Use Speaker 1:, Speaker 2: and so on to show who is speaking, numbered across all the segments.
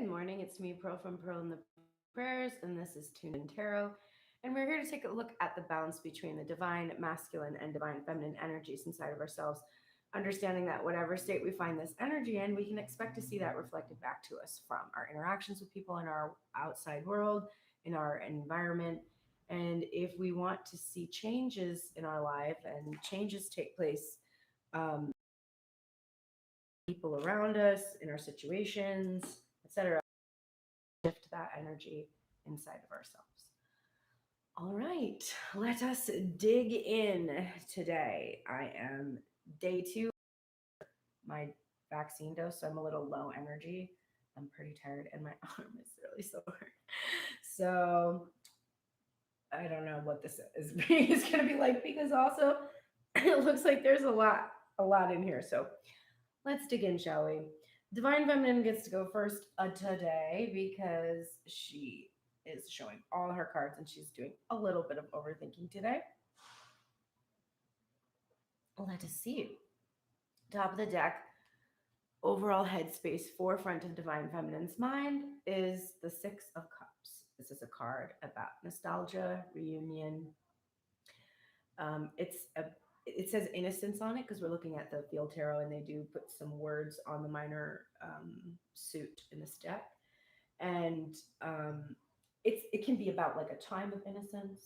Speaker 1: Good morning. It's me, Pearl from Pearl and the Prayers, and this is Tuned in Tarot. And we're here to take a look at the balance between the divine masculine and divine feminine energies inside of ourselves, understanding that whatever state we find this energy in, we can expect to see that reflected back to us from our interactions with people in our outside world, in our environment. And if we want to see changes in our life and changes take place, um, people around us, in our situations, etc., shift that energy inside of ourselves. All right, let us dig in today. I am day two, my vaccine dose, so I'm a little low energy. I'm pretty tired, and my arm is really sore. So I don't know what this is going to be like because also it looks like there's a lot in here. So let's dig in, shall we? Divine Feminine gets to go first today because she is showing all her cards and she's doing a little bit of overthinking today. Let us see. Top of the deck, overall headspace, forefront of Divine Feminine's mind is the Six of Cups. This is a card about nostalgia, reunion. It's a it says innocence on it because we're looking at the field tarot and they do put some words on the minor suit in this deck, and it can be about like a time of innocence.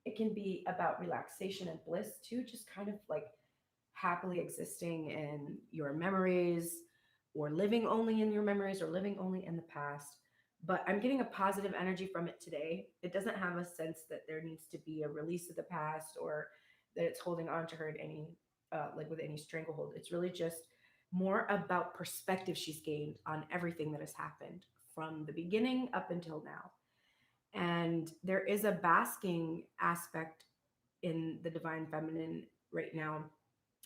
Speaker 1: It can be about relaxation and bliss too, just kind of like happily existing in your memories, or living only in your memories, or living only in the past. But I'm getting a positive energy from it today. It doesn't have a sense that there needs to be a release of the past, or that it's holding on to her in any like with any stranglehold. It's really just more about perspective she's gained on everything that has happened from the beginning up until now. And there is a basking aspect in the divine feminine right now,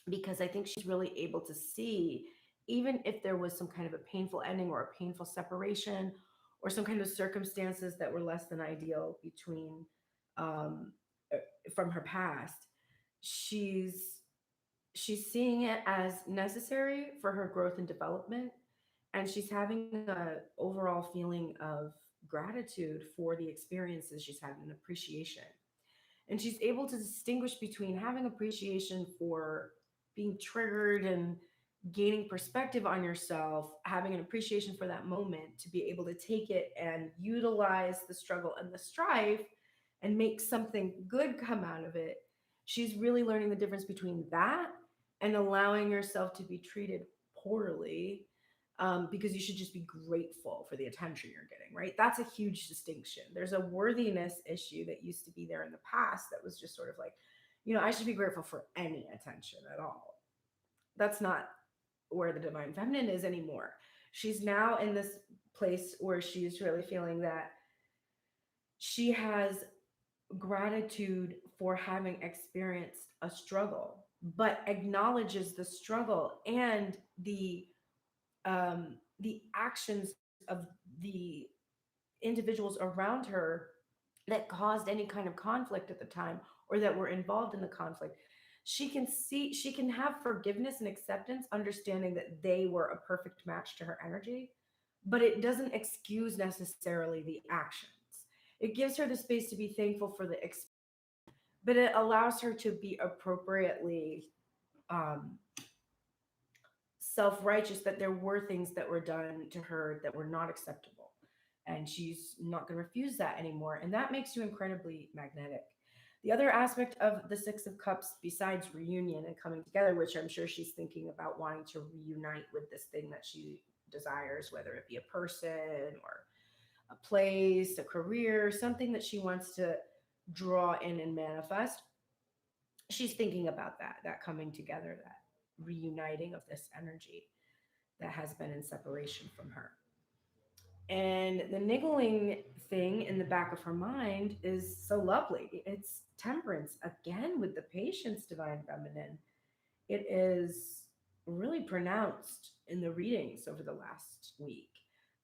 Speaker 1: because I think she's really able to see, even if there was some kind of a painful ending or a painful separation, or some kind of circumstances that were less than ideal between um, uh, from her past, she's she's seeing it as necessary for her growth and development, and she's having a overall feeling of gratitude for the experiences she's had and appreciation. And she's able to distinguish between having appreciation for being triggered and gaining perspective on yourself, having an appreciation for that moment to be able to take it and utilize the struggle and the strife and make something good come out of it. She's really learning the difference between that and allowing yourself to be treated poorly, because you should just be grateful for the attention you're getting, right? That's a huge distinction. There's a worthiness issue that used to be there in the past that was just sort of like, I should be grateful for any attention at all. That's not where the divine feminine is anymore. She's now in this place where she's really feeling that she has gratitude for having experienced a struggle, but acknowledges the struggle and the actions of the individuals around her that caused any kind of conflict at the time, or that were involved in the conflict. She can have forgiveness and acceptance, understanding that they were a perfect match to her energy, but it doesn't excuse necessarily the actions. It gives her the space to be thankful for the but it allows her to be appropriately um, self-righteous that there were things that were done to her that were not acceptable, and she's not going to refuse that anymore, and that makes you incredibly magnetic. The other aspect of the Six of Cups, besides reunion and coming together, which I'm sure she's thinking about wanting to reunite with this thing that she desires, whether it be a person or a place, a career, something that she wants to draw in and manifest. She's thinking about that coming together, that reuniting of this energy that has been in separation from her. And the niggling thing in the back of her mind is so lovely. It's temperance again with the patience, divine feminine. It is really pronounced in the readings over the last week.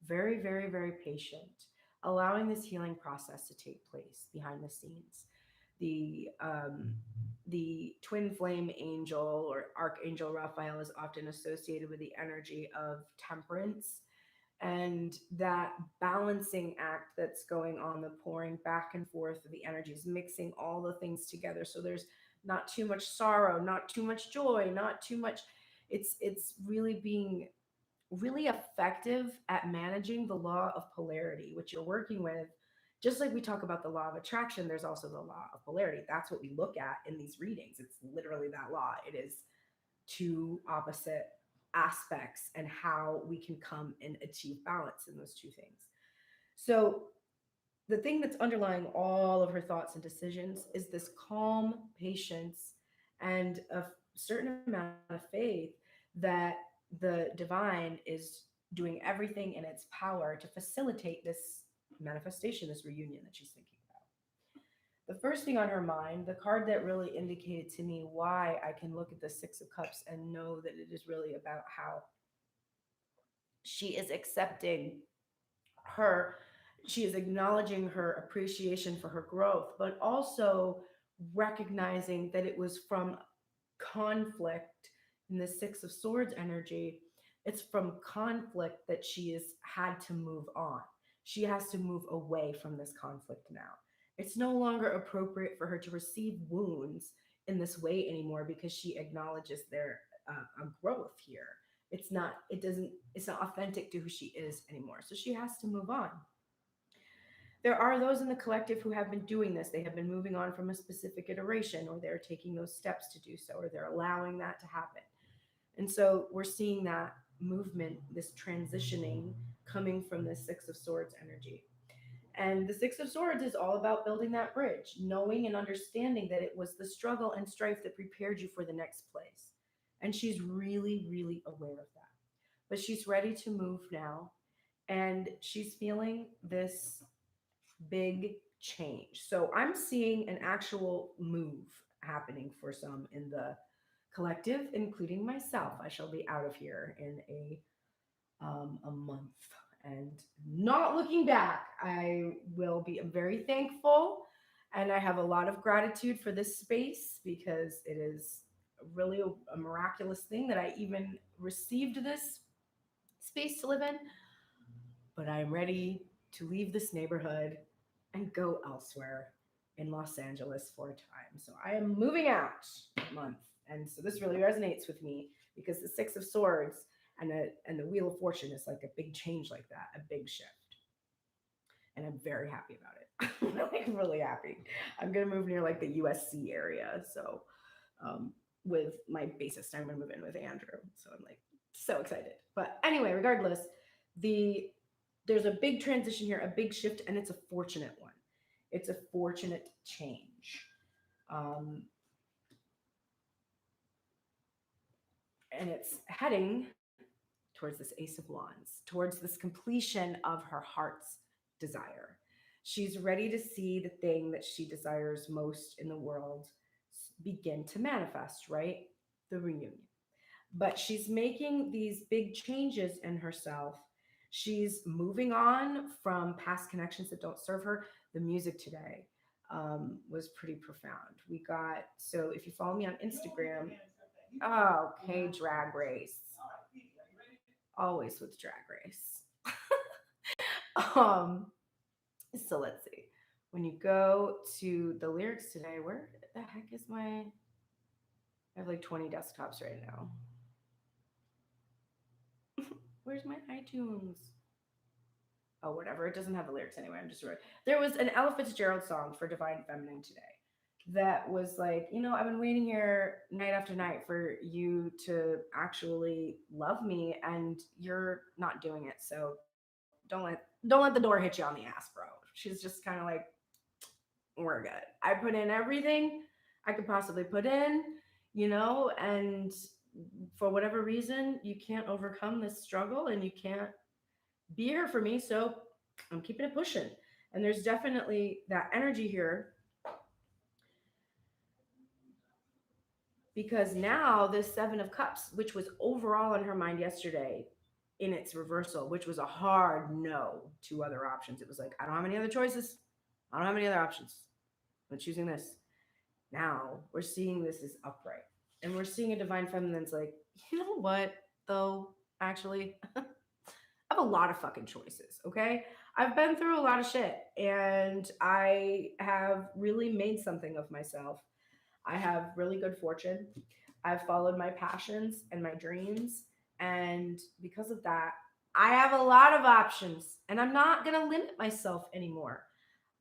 Speaker 1: Very, very, very patient, allowing this healing process to take place behind the scenes. The twin flame angel or archangel Raphael is often associated with the energy of temperance And that balancing act that's going on, the pouring back and forth of the energies, mixing all the things together. So there's not too much sorrow, not too much joy, not too much. It's really being really effective at managing the law of polarity, which you're working with. Just like we talk about the law of attraction, there's also the law of polarity. That's what we look at in these readings. It's literally that law. It is two opposite aspects and how we can come and achieve balance in those two things. So, the thing that's underlying all of her thoughts and decisions is this calm patience and a certain amount of faith that the divine is doing everything in its power to facilitate this manifestation, this reunion that she's thinking about. The first thing on her mind, the card that really indicated to me why I can look at the Six of Cups and know that it is really about how she is accepting her, she is acknowledging her appreciation for her growth, but also recognizing that it was from conflict in the Six of Swords energy. It's from conflict that she has had to move on. She has to move away from this conflict now. It's no longer appropriate for her to receive wounds in this way anymore because she acknowledges their a growth here. It's not authentic to who she is anymore. So she has to move on. There are those in the collective who have been doing this. They have been moving on from a specific iteration, or they're taking those steps to do so, or they're allowing that to happen. And so we're seeing that movement, this transitioning coming from the Six of Swords energy. And the Six of Swords is all about building that bridge, knowing and understanding that it was the struggle and strife that prepared you for the next place. And she's really, really aware of that. But she's ready to move now. And she's feeling this big change. So I'm seeing an actual move happening for some in the collective, including myself. I shall be out of here in a month and not looking back. I will be very thankful, and I have a lot of gratitude for this space because it is really a miraculous thing that I even received this space to live in. But I'm ready to leave this neighborhood and go elsewhere in Los Angeles for a time. So I am moving out month. And so this really resonates with me because the Six of Swords and the Wheel of Fortune is like a big change like that, a big shift. And I'm very happy about it. I'm like really happy. I'm gonna move near like the USC area. So with my bassist, I'm gonna move in with Andrew. So I'm like so excited. But anyway, regardless, there's a big transition here, a big shift, and it's a fortunate one. It's a fortunate change. And it's heading towards this Ace of Wands, towards this completion of her heart's desire. She's ready to see the thing that she desires most in the world begin to manifest, right? The reunion. But she's making these big changes in herself. She's moving on from past connections that don't serve her. The music today was pretty profound. We got, so if you follow me on Instagram, oh, okay, Drag Race. Always with Drag Race. um, so let's see. When you go to the lyrics today, where the heck is my? I have like 20 desktops right now. Where's my iTunes? Oh, whatever. It doesn't have the lyrics anyway. I'm just right. There was an Ella Fitzgerald song for Divine Feminine today that was like, I've been waiting here night after night for you to actually love me, and you're not doing it. So don't let the door hit you on the ass, bro. She's just kind of like, we're good. I put in everything I could possibly put in, and for whatever reason, you can't overcome this struggle and you can't be here for me. So I'm keeping it pushing. And there's definitely that energy here because now this Seven of Cups, which was overall on her mind yesterday in its reversal, which was a hard no to other options. It was like, I don't have any other choices. I don't have any other options. I'm choosing this. Now we're seeing this as upright. And we're seeing a divine feminine that's like, you know what, though, actually, I have a lot of fucking choices, okay? I've been through a lot of shit and I have really made something of myself. I have really good fortune. I've followed my passions and my dreams. And because of that, I have a lot of options and I'm not going to limit myself anymore.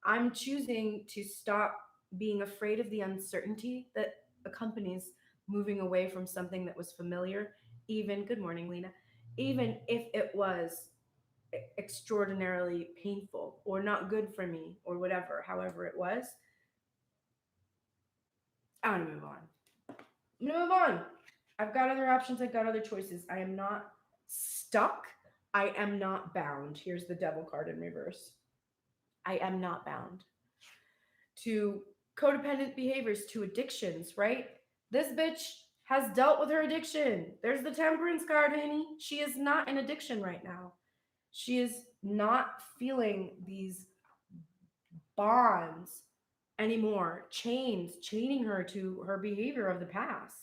Speaker 1: I'm choosing to stop being afraid of the uncertainty that accompanies moving away from something that was familiar, even, good morning, Lena, even if it was extraordinarily painful or not good for me or whatever, however it was. I want to move on. I'm gonna move on. I've got other options. I've got other choices. I am not stuck. I am not bound. Here's the devil card in reverse. I am not bound to codependent behaviors, to addictions, right? This bitch has dealt with her addiction. There's the temperance card, honey. She is not in addiction right now. She is not feeling these bonds anymore, chaining her to her behavior of the past,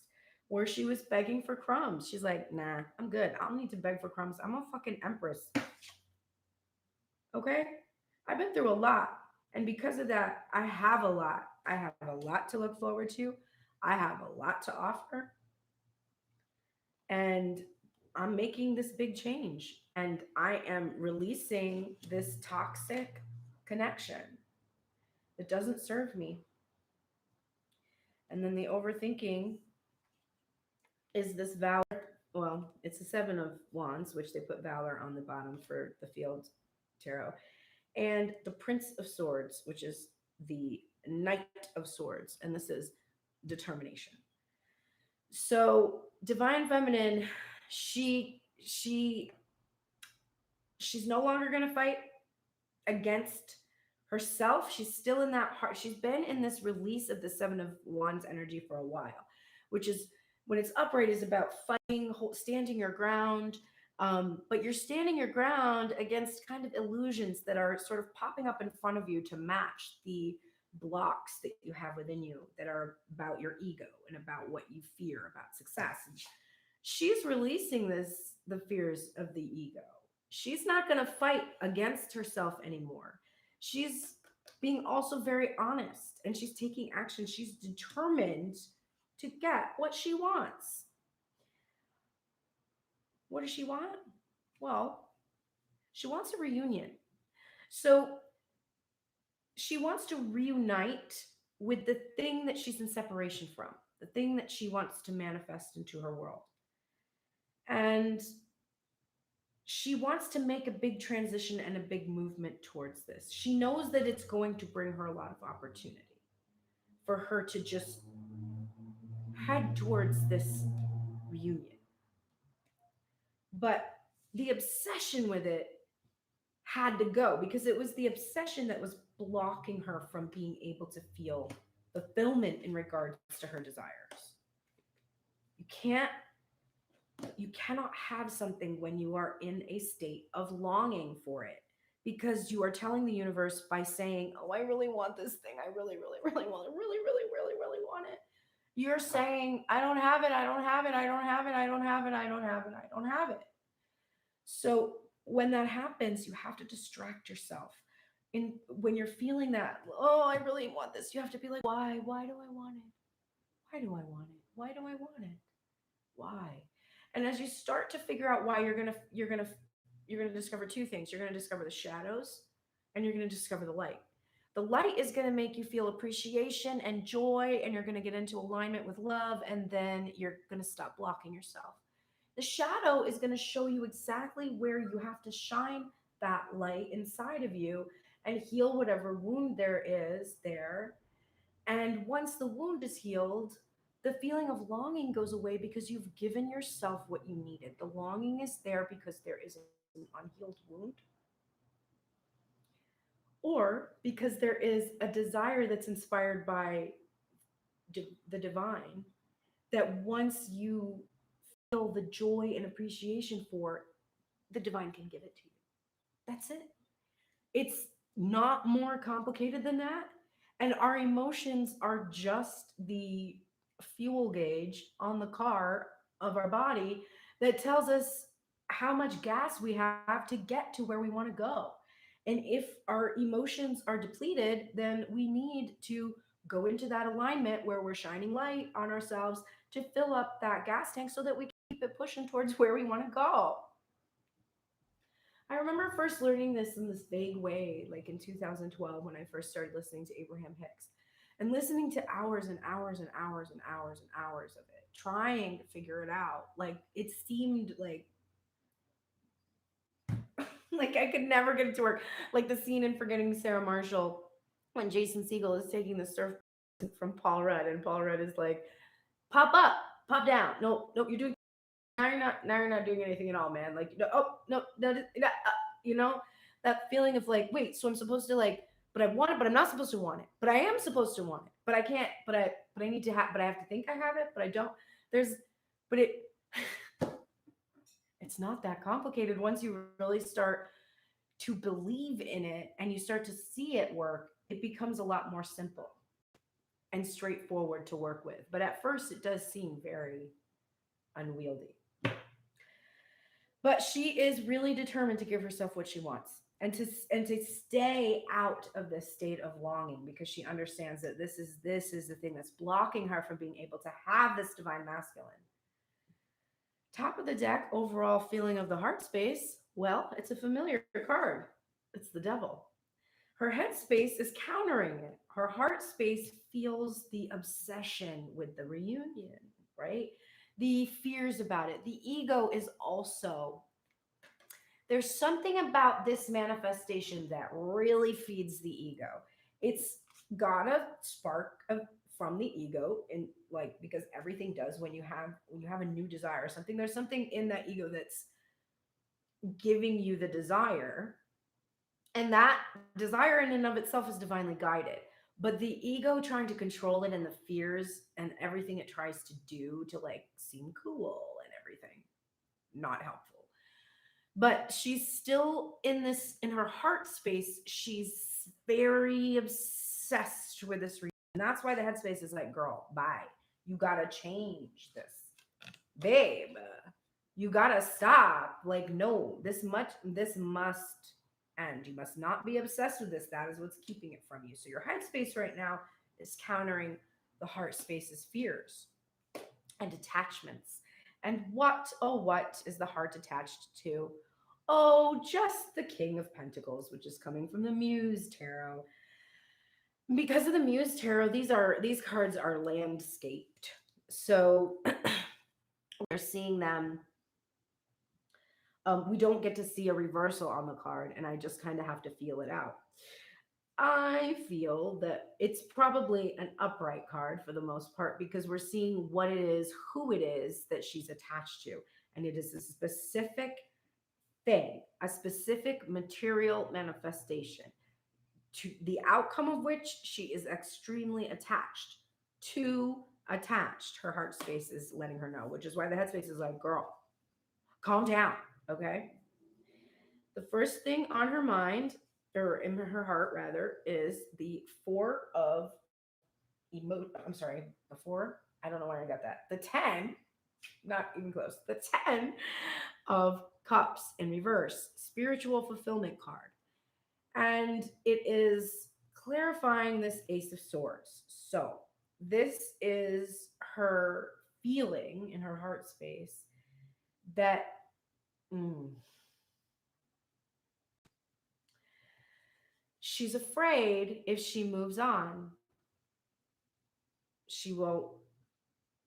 Speaker 1: where she was begging for crumbs. She's like, nah, I'm good. I don't need to beg for crumbs. I'm a fucking empress. Okay? I've been through a lot. And because of that, I have a lot. I have a lot to look forward to. I have a lot to offer. And I'm making this big change. And I am releasing this toxic connection that doesn't serve me. And then the overthinking is this valor. Well, it's the Seven of Wands, which they put valor on the bottom for the field tarot, and the Prince of Swords, which is the Knight of Swords, and this is determination. So, divine feminine, she she's no longer going to fight against herself. She's still in that heart. She's been in this release of the Seven of Wands energy for a while, which is when it's upright is about fighting, standing your ground. But you're standing your ground against kind of illusions that are sort of popping up in front of you to match the blocks that you have within you that are about your ego and about what you fear about success. And she's releasing the fears of the ego. She's not going to fight against herself anymore. She's being also very honest and she's taking action. She's determined to get what she wants. What does she want? Well, she wants a reunion. So she wants to reunite with the thing that she's in separation from, the thing that she wants to manifest into her world. And she wants to make a big transition and a big movement towards this. She knows that it's going to bring her a lot of opportunity for her to just head towards this reunion. But the obsession with it had to go because it was the obsession that was blocking her from being able to feel fulfillment in regards to her desires. You can't you cannot have something when you are in a state of longing for it because you are telling the universe by saying, oh, I really want this thing, I really really really want it, really want it. You're saying, I don't have it, I don't have it, I don't have it, I don't have it, I don't have it, I don't have it. So when that happens, you have to distract yourself. And when you're feeling that, oh, I really want this, you have to be like, why? Why do I want it? Why do I want it? Why do I want it? Why? And as you start to figure out why, you're gonna discover two things. You're gonna discover the shadows, and you're gonna discover the light. The light is gonna make you feel appreciation and joy, and you're gonna get into alignment with love, and then you're gonna stop blocking yourself. The shadow is going to show you exactly where you have to shine that light inside of you and heal whatever wound there is there. And once the wound is healed, the feeling of longing goes away because you've given yourself what you needed. The longing is there because there is an unhealed wound, or because there is a desire that's inspired by the divine that once you feel the joy and appreciation for, the divine can give it to you. That's it. It's not more complicated than that. And our emotions are just the fuel gauge on the car of our body that tells us how much gas we have to get to where we want to go. And if our emotions are depleted, then we need to go into that alignment where we're shining light on ourselves to fill up that gas tank so that we keep it pushing towards where we want to go. I remember first learning this in this vague way, like in 2012 when I first started listening to Abraham Hicks and listening to hours and hours and hours and hours and hours of it, trying to figure it out. Like it seemed like like I could never get it to work. Like the scene in Forgetting Sarah Marshall when Jason Segel is taking the surf from Paul Rudd, and Paul Rudd is like, "Pop up, pop down. No, no, you're doing now. You're not doing anything at all, man. Like, no, oh no, you know, that feeling of like, wait, so I'm supposed to like, but I want it, but I'm not supposed to want it, but I am supposed to want it, but I can't, but I need to have, but I have to think I have it, but I don't. There's, but it." It's not that complicated once you really start to believe in it and you start to see it work. It becomes a lot more simple and straightforward to work with. But at first, it does seem very unwieldy. But she is really determined to give herself what she wants and to stay out of this state of longing because she understands that this is the thing that's blocking her from being able to have this divine masculine. Top of the deck, overall feeling of the heart space. Well, it's a familiar card. It's the devil. Her head space is countering it. Her heart space feels the obsession with the reunion, right? The fears about it. The ego is also, there's something about this manifestation that really feeds the ego. It's got a spark of from the ego, and like because everything does when you have a new desire or something, there's something in that ego that's giving you the desire, and that desire in and of itself is divinely guided, but the ego trying to control it and the fears and everything it tries to do to like seem cool and everything, not helpful. But she's still in this, in her heart space, she's very obsessed with this reason. And that's why the headspace is like, girl, bye. You gotta change this. Babe, you gotta stop. Like, no, this must end. You must not be obsessed with this. That is what's keeping it from you. So your headspace right now is countering the heart space's fears and attachments. And what is the heart attached to? Oh, just the King of Pentacles, which is coming from the Muse Tarot. Because of the Muse Tarot, these cards are landscaped. So we're seeing them. We don't get to see a reversal on the card, and I just kind of have to feel it out. I feel that it's probably an upright card for the most part because we're seeing what it is, who it is that she's attached to. And it is a specific thing, a specific material manifestation to the outcome of which she is extremely attached. Too attached. Her heart space is letting her know, which is why the headspace is like, girl, calm down. Okay. The first thing on her mind, or in her heart rather, is the four of I'm sorry, the four. I don't know where I got that. The 10, not even close. The 10 of cups in reverse, spiritual fulfillment card. And it is clarifying this Ace of Swords. So this is her feeling in her heart space that she's afraid if she moves on, she won't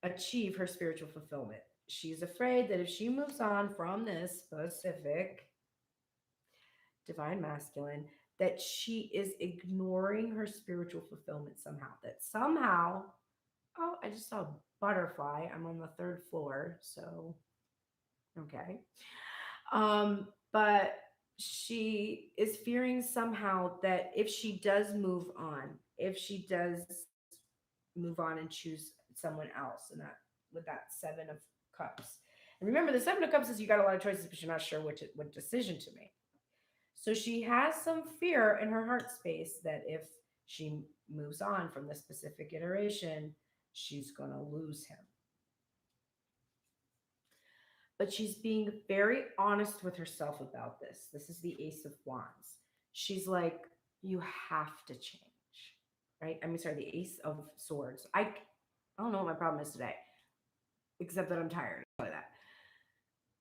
Speaker 1: achieve her spiritual fulfillment. She's afraid that if she moves on from this specific divine masculine, that she is ignoring her spiritual fulfillment somehow. That somehow, oh, I just saw a butterfly. I'm on the third floor, so okay. But she is fearing somehow that if she does move on, if she does move on and choose someone else, and that with that 7 of cups. And remember, the 7 of cups is you got a lot of choices, but you're not sure what decision to make. So she has some fear in her heart space that if she moves on from this specific iteration, she's going to lose him. but she's being very honest with herself about this. This is the Ace of Wands. She's like, you have to change, right? I mean, sorry, the Ace of Swords. I don't know what my problem is today, except that I'm tired. Of that.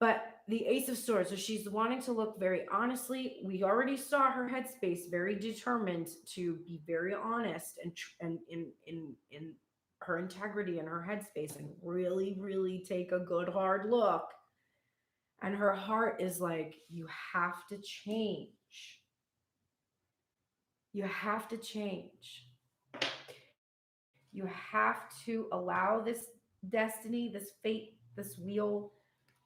Speaker 1: But the Ace of Swords, so she's wanting to look very honestly. We already saw her headspace, very determined to be very honest and in her integrity and her headspace, and really, really take a good hard look. And her heart is like, you have to change. You have to change. You have to allow this destiny, this fate, this wheel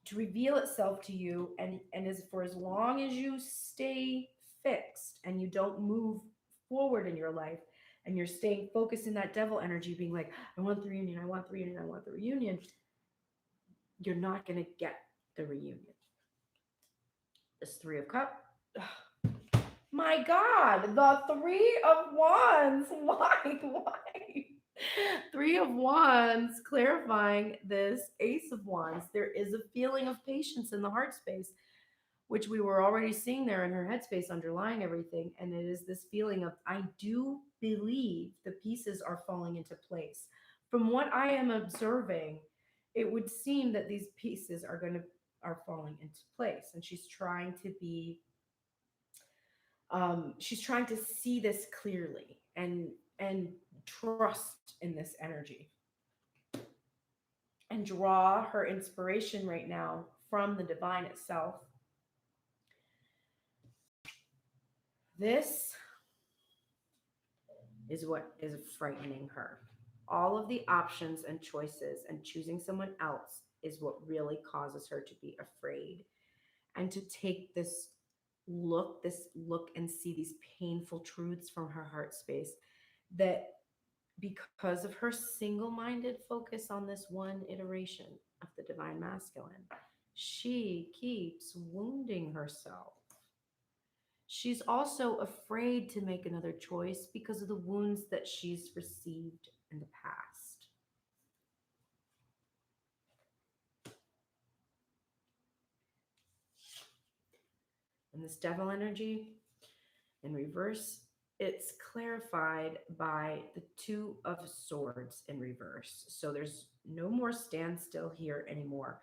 Speaker 1: to reveal itself to you, and as for as long as you stay fixed and you don't move forward in your life, and you're staying focused in that devil energy, being like, I want the reunion, I want the reunion, I want the reunion, you're not going to get the reunion. This Three of Cups. My God, the Three of Wands. Why? Three of Wands, clarifying this Ace of Wands. There is a feeling of patience in the heart space, which we were already seeing there in her headspace underlying everything. And it is this feeling of, I do believe the pieces are falling into place. From what I am observing, it would seem that these pieces are falling into place. And she's trying to be she's trying to see this clearly and trust in this energy and draw her inspiration right now from the divine itself. This is what is frightening her. All of the options and choices and choosing someone else is what really causes her to be afraid and to take this look and see these painful truths from her heart space, that because of her single-minded focus on this one iteration of the divine masculine, she keeps wounding herself. She's also afraid to make another choice because of the wounds that she's received in the past. And this devil energy in reverse, it's clarified by the Two of Swords in reverse. So there's no more standstill here anymore.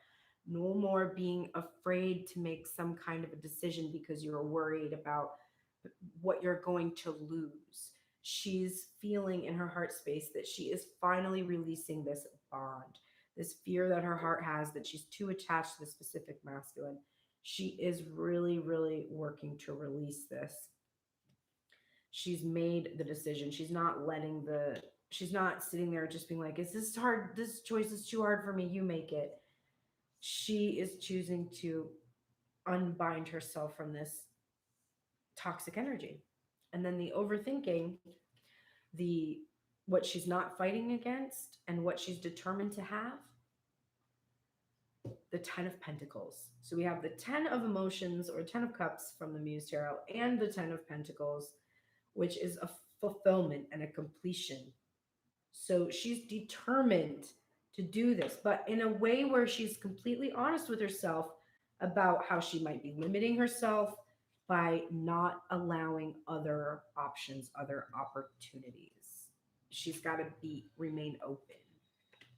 Speaker 1: No more being afraid to make some kind of a decision because you're worried about what you're going to lose. She's feeling in her heart space that she is finally releasing this bond, this fear that her heart has that she's too attached to the specific masculine. She is really, really working to release this. She's made the decision. She's not sitting there just being like, is this hard? This choice is too hard for me. You make it. She is choosing to unbind herself from this toxic energy. And then the overthinking, what she's not fighting against and what she's determined to have, the 10 of Pentacles. So we have the 10 of Emotions or 10 of Cups from the Muse Tarot and the 10 of Pentacles, which is a fulfillment and a completion. So she's determined to do this, but in a way where she's completely honest with herself about how she might be limiting herself by not allowing other options, other opportunities. She's got to remain open.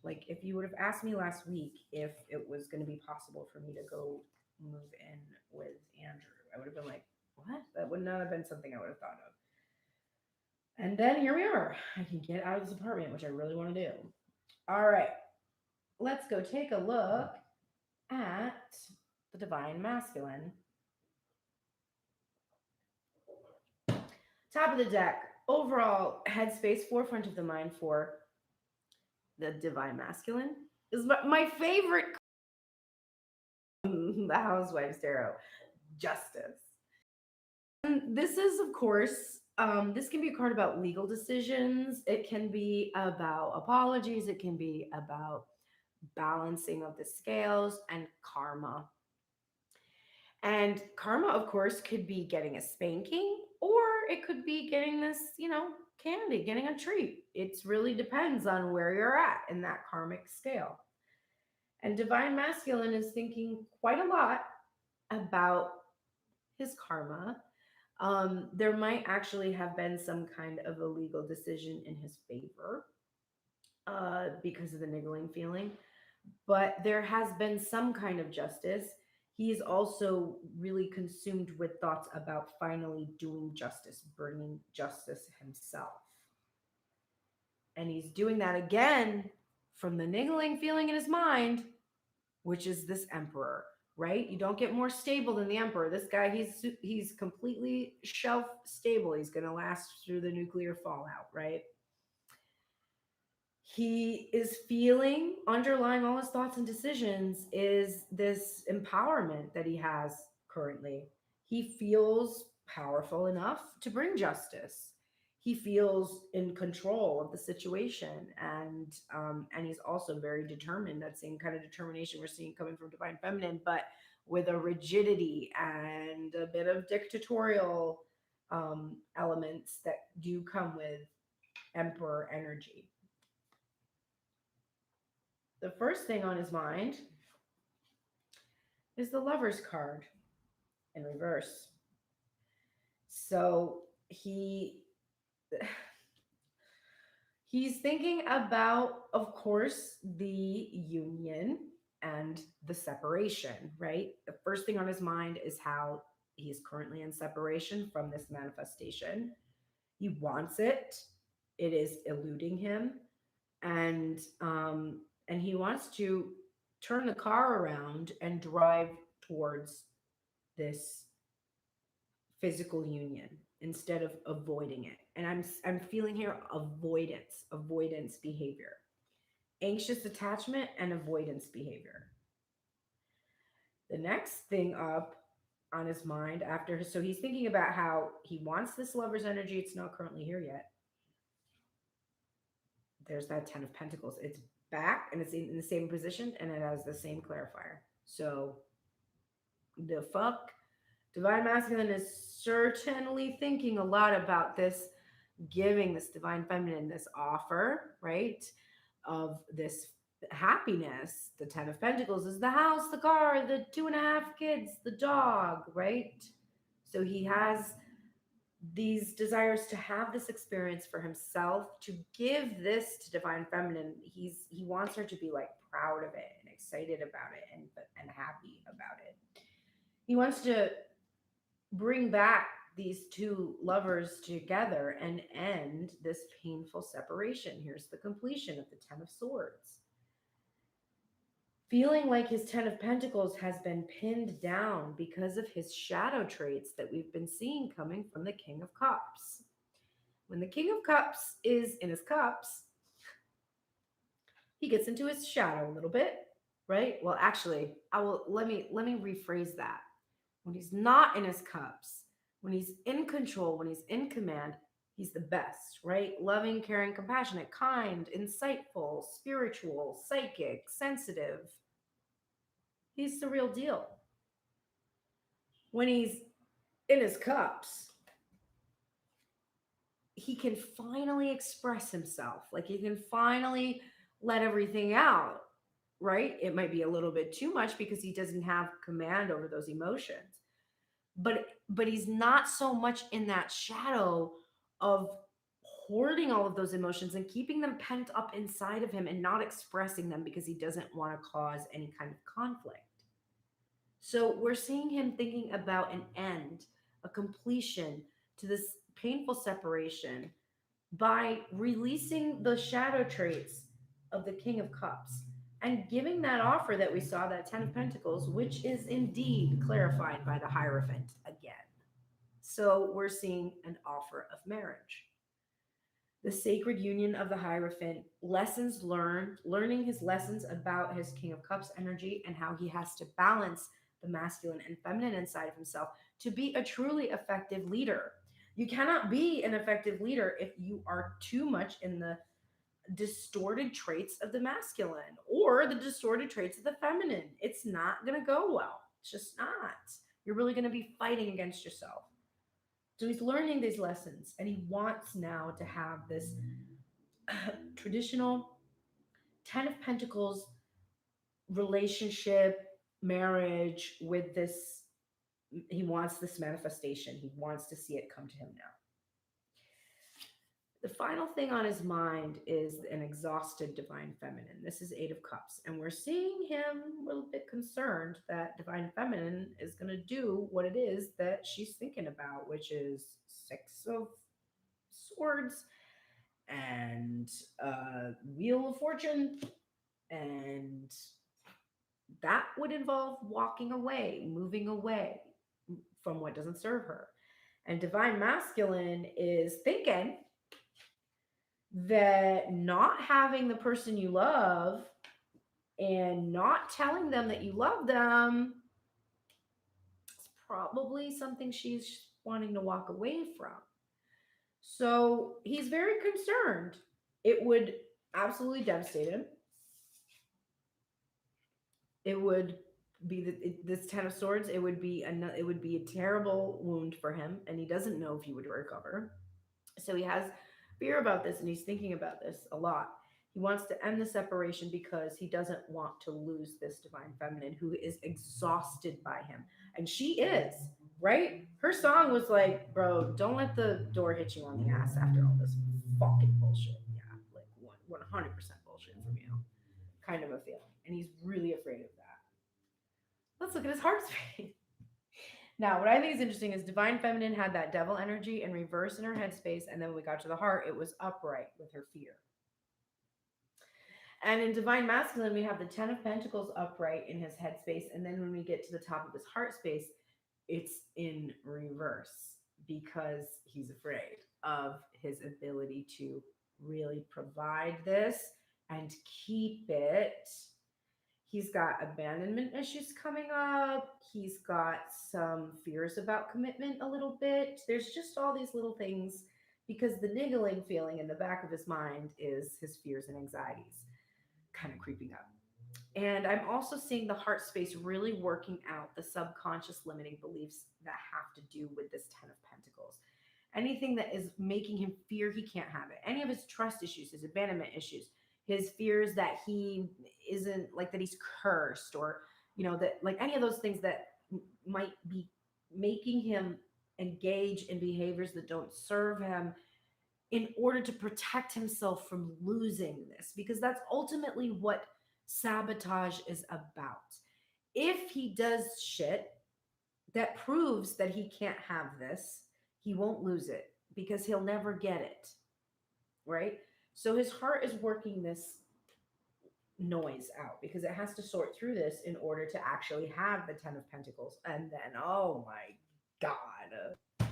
Speaker 1: Like, if you would have asked me last week if it was going to be possible for me to go move in with Andrew, I would have been like, what? That would not have been something I would have thought of. And then here we are. I can get out of this apartment, which I really want to do. All right. Let's go take a look at the divine masculine. Top of the deck. Overall headspace, forefront of the mind for the divine masculine is my favorite. The Housewives Tarot. Justice. And this is, of course, this can be a card about legal decisions. It can be about apologies. It can be about balancing of the scales and karma. And karma, of course, could be getting a spanking, or it could be getting this, candy, getting a treat. It really depends on where you're at in that karmic scale. And divine masculine is thinking quite a lot about his karma. There might actually have been some kind of a legal decision in his favor because of the niggling feeling, but there has been some kind of justice. He is also really consumed with thoughts about finally doing justice, bringing justice himself. And he's doing that again from the niggling feeling in his mind, which is this emperor, right? You don't get more stable than the emperor. This guy, he's completely shelf stable. He's going to last through the nuclear fallout, right? He is feeling, underlying all his thoughts and decisions is this empowerment that he has currently. He feels powerful enough to bring justice. He feels in control of the situation, and he's also very determined. That same kind of determination we're seeing coming from divine feminine, but with a rigidity and a bit of dictatorial elements that do come with emperor energy. The first thing on his mind is the lover's card in reverse. So he's thinking about, of course, the union and the separation, right? The first thing on his mind is how he is currently in separation from this manifestation. He wants it. It is eluding him, and he wants to turn the car around and drive towards this physical union instead of avoiding it. And I'm feeling here avoidance behavior, anxious attachment and avoidance behavior. The next thing up on his mind after so he's thinking about how he wants this lover's energy. It's not currently here yet. There's that 10 of pentacles. It's back and it's in the same position and it has the same clarifier. So the fuck, divine masculine is certainly thinking a lot about this, giving this divine feminine this offer, right, of this happiness. The 10 of pentacles is the house, the car, the 2.5 kids, the dog, right? So he has these desires to have this experience for himself, to give this to divine feminine. He wants her to be like proud of it and excited about it and happy about it. He wants to bring back these two lovers together and end this painful separation. Here's the completion of the 10 of swords. Feeling like his 10 of pentacles has been pinned down because of his shadow traits that we've been seeing coming from the king of cups. When the king of cups is in his cups, he gets into his shadow a little bit, right? Well, actually, let me rephrase that. When he's not in his cups, when he's in control, when he's in command, he's the best, right? Loving, caring, compassionate, kind, insightful, spiritual, psychic, sensitive. He's the real deal. When he's in his cups, he can finally express himself. Like he can finally let everything out, right? It might be a little bit too much because he doesn't have command over those emotions. But he's not so much in that shadow of hoarding all of those emotions and keeping them pent up inside of him and not expressing them because he doesn't want to cause any kind of conflict. So we're seeing him thinking about an end, a completion to this painful separation by releasing the shadow traits of the King of Cups and giving that offer that we saw, that 10 of Pentacles, which is indeed clarified by the Hierophant again. So we're seeing an offer of marriage. The sacred union of the Hierophant, lessons learned, learning his lessons about his King of Cups energy and how he has to balance the masculine and feminine inside of himself to be a truly effective leader. You cannot be an effective leader if you are too much in the distorted traits of the masculine or the distorted traits of the feminine. It's not going to go well. It's just not. You're really going to be fighting against yourself. So he's learning these lessons and he wants now to have this traditional 10 of Pentacles relationship, marriage with this. He wants this manifestation. He wants to see it come to him now. The final thing on his mind is an exhausted divine feminine. This is Eight of Cups. And we're seeing him a little bit concerned that divine feminine is going to do what it is that she's thinking about, which is Six of Swords and Wheel of Fortune. And that would involve walking away, moving away from what doesn't serve her. And divine masculine is thinking that not having the person you love and not telling them that you love them is probably something she's wanting to walk away from. So he's very concerned. It would absolutely devastate him. It would be this Ten of Swords. It would be a terrible wound for him, and he doesn't know if he would recover. So he has fear about this, and he's thinking about this a lot. He wants to end the separation because he doesn't want to lose this divine feminine who is exhausted by him. And she is, right? Her song was like, bro, don't let the door hit you on the ass after all this fucking bullshit. Yeah, like 100% bullshit from you. Kind of a feeling. And he's really afraid of that. Let's look at his heart space. Now, what I think is interesting is divine feminine had that devil energy in reverse in her headspace, and then when we got to the heart, it was upright with her fear. And in divine masculine, we have the Ten of Pentacles upright in his headspace, and then when we get to the top of his heart space, it's in reverse because he's afraid of his ability to really provide this and keep it. He's got abandonment issues coming up. He's got some fears about commitment a little bit. There's just all these little things because the niggling feeling in the back of his mind is his fears and anxieties kind of creeping up. And I'm also seeing the heart space really working out the subconscious limiting beliefs that have to do with this Ten of Pentacles. Anything that is making him fear he can't have it. Any of his trust issues, his abandonment issues, his fears that he isn't like that he's cursed or, you know, that like any of those things that might be making him engage in behaviors that don't serve him in order to protect himself from losing this, because that's ultimately what sabotage is about. If he does shit that proves that he can't have this, he won't lose it because he'll never get it, right? So his heart is working this noise out because it has to sort through this in order to actually have the Ten of Pentacles. And then, oh my God,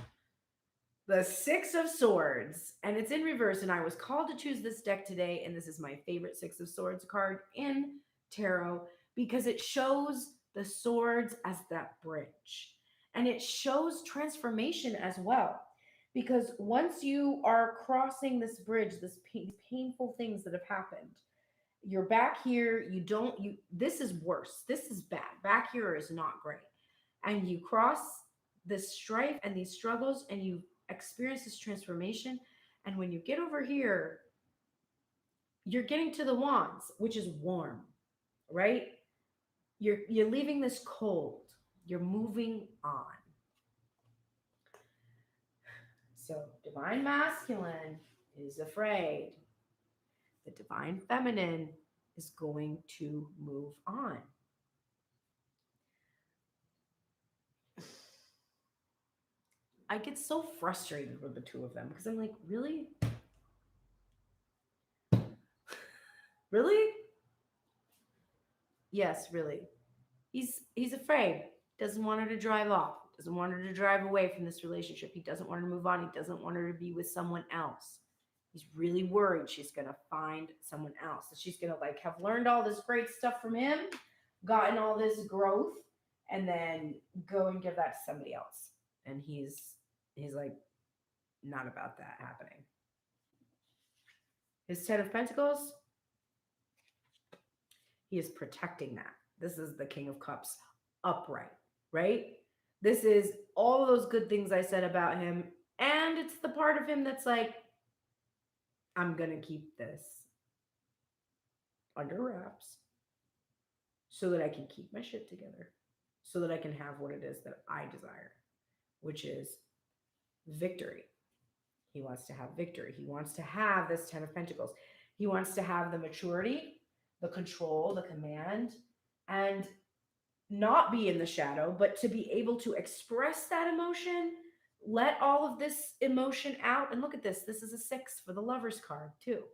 Speaker 1: the Six of Swords. And it's in reverse. And I was called to choose this deck today. And this is my favorite Six of Swords card in tarot because it shows the swords as that bridge. And it shows transformation as well. Because once you are crossing this bridge, these painful things that have happened, you're back here, this is worse. This is bad. Back here is not great. And you cross this strife and these struggles and you experience this transformation. And when you get over here, you're getting to the wands, which is warm, right? You're leaving this cold. You're moving on. So divine masculine is afraid. The divine feminine is going to move on. I get so frustrated with the two of them because I'm like, really? Really? Yes, really. He's afraid. Doesn't want her to drive off. Doesn't want her to drive away from this relationship. He doesn't want her to move on. He doesn't want her to be with someone else. He's really worried she's going to find someone else. That she's going to like have learned all this great stuff from him, gotten all this growth, and then go and give that to somebody else. And he's like, not about that happening. His Ten of Pentacles, he is protecting that. This is the King of Cups upright, right? This is all those good things I said about him. And it's the part of him that's like, I'm going to keep this under wraps so that I can keep my shit together, so that I can have what it is that I desire, which is victory. He wants to have victory. He wants to have this 10 of Pentacles. He wants to have the maturity, the control, the command, and not be in the shadow, but to be able to express that emotion, let all of this emotion out. And look at this. This is a 6 for the Lover's card, too.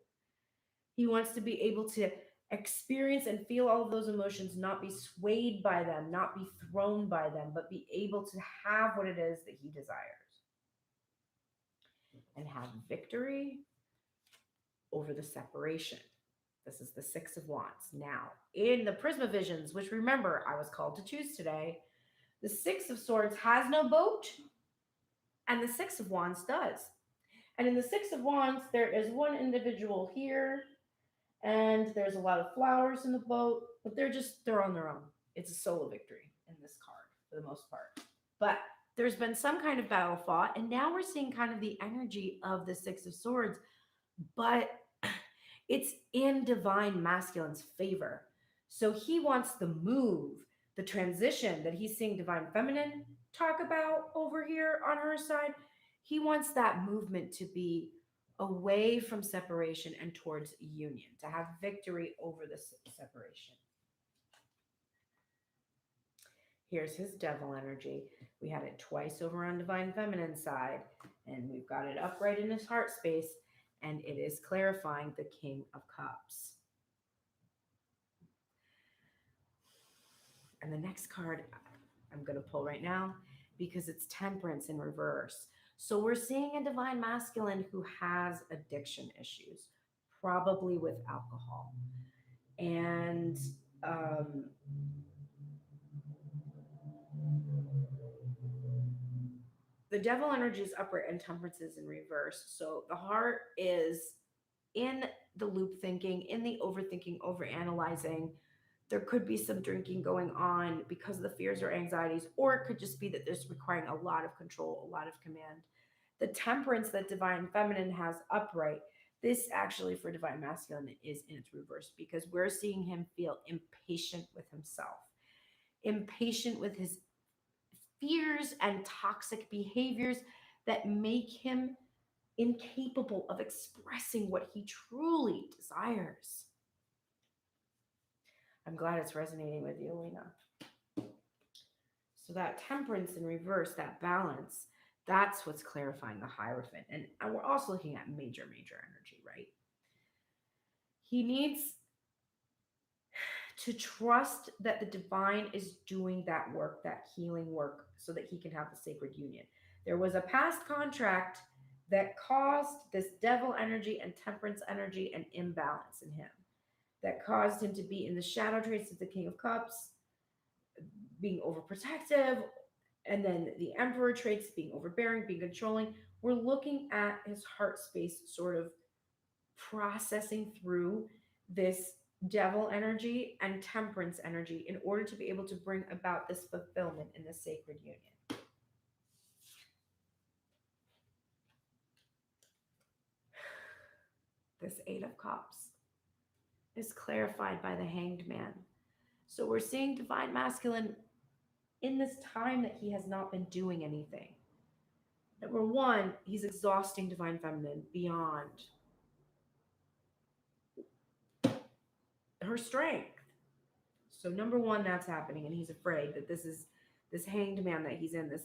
Speaker 1: He wants to be able to experience and feel all of those emotions, not be swayed by them, not be thrown by them, but be able to have what it is that he desires and have victory over the separation. This is the 6 of Wands. Now, in the Prisma Visions, which remember I was called to choose today, the 6 of Swords has no boat, and the 6 of Wands does. And in the 6 of Wands, there is one individual here, and there's a lot of flowers in the boat, but they're on their own. It's a solo victory in this card for the most part. But there's been some kind of battle fought, and now we're seeing kind of the energy of the 6 of Swords, but it's in divine masculine's favor. So he wants the move, the transition that he's seeing divine feminine talk about over here on her side. He wants that movement to be away from separation and towards union, to have victory over the separation. Here's his devil energy. We had it twice over on divine feminine side, and we've got it upright in his heart space, and it is clarifying the King of Cups. And the next card I'm going to pull right now, because it's Temperance in reverse. So we're seeing a divine masculine who has addiction issues, probably with alcohol. And the devil energy is upright and temperance is in reverse. So the heart is in the loop thinking, in the overthinking, overanalyzing. There could be some drinking going on because of the fears or anxieties, or it could just be that there's requiring a lot of control, a lot of command. The temperance that divine feminine has upright, this actually for divine masculine is in its reverse, because we're seeing him feel impatient with himself, impatient with his fears and toxic behaviors that make him incapable of expressing what he truly desires. I'm glad it's resonating with you, Lena. So that temperance in reverse, that balance, that's what's clarifying the Hierophant. And we're also looking at major energy, right? He needs to trust that the divine is doing that work, that healing work, so that he can have the sacred union. There was a past contract that caused this devil energy and temperance energy an imbalance in him, that caused him to be in the shadow traits of the King of Cups, being overprotective, and then the Emperor traits, being overbearing, being controlling. We're looking at his heart space sort of processing through this devil energy and temperance energy in order to be able to bring about this fulfillment in the sacred union. This 8 of Cups is clarified by the Hanged Man. So we're seeing divine masculine in this time that he has not been doing anything. Number one, he's exhausting divine feminine beyond her strength. So number one, that's happening, and he's afraid that this is this Hanged Man that he's in, this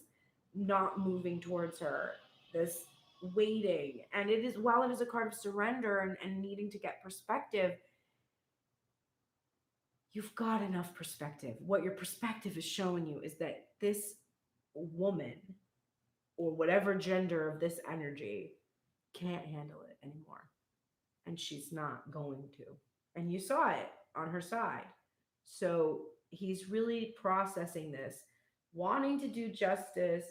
Speaker 1: not moving towards her, this waiting. And it is, while it is a card of surrender and needing to get perspective, you've got enough perspective. What your perspective is showing you is that this woman, or whatever gender of this energy, can't handle it anymore. And she's not going to. And you saw it on her side. So he's really processing this, wanting to do justice,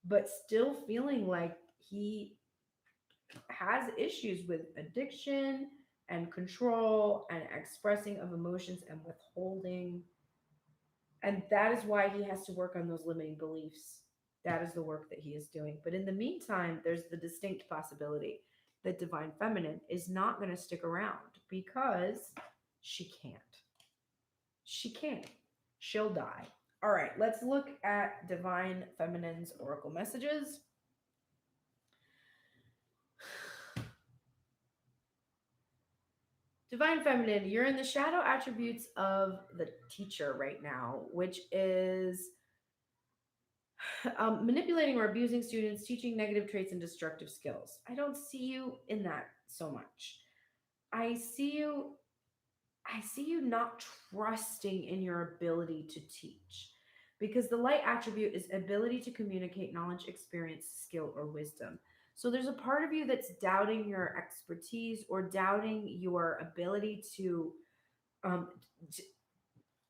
Speaker 1: but still feeling like he has issues with addiction and control and expressing of emotions and withholding. And that is why he has to work on those limiting beliefs. That is the work that he is doing. But in the meantime, there's the distinct possibility that divine feminine is not going to stick around because she can't. She can't. She'll die. All right, let's look at Divine Feminine's oracle messages. Divine Feminine, you're in the shadow attributes of the teacher right now, which is manipulating or abusing students, teaching negative traits and destructive skills. I don't see you in that so much. I see you I see you not trusting in your ability to teach, because the light attribute is ability to communicate knowledge, experience, skill, or wisdom. So there's a part of you that's doubting your expertise or doubting your ability um, to,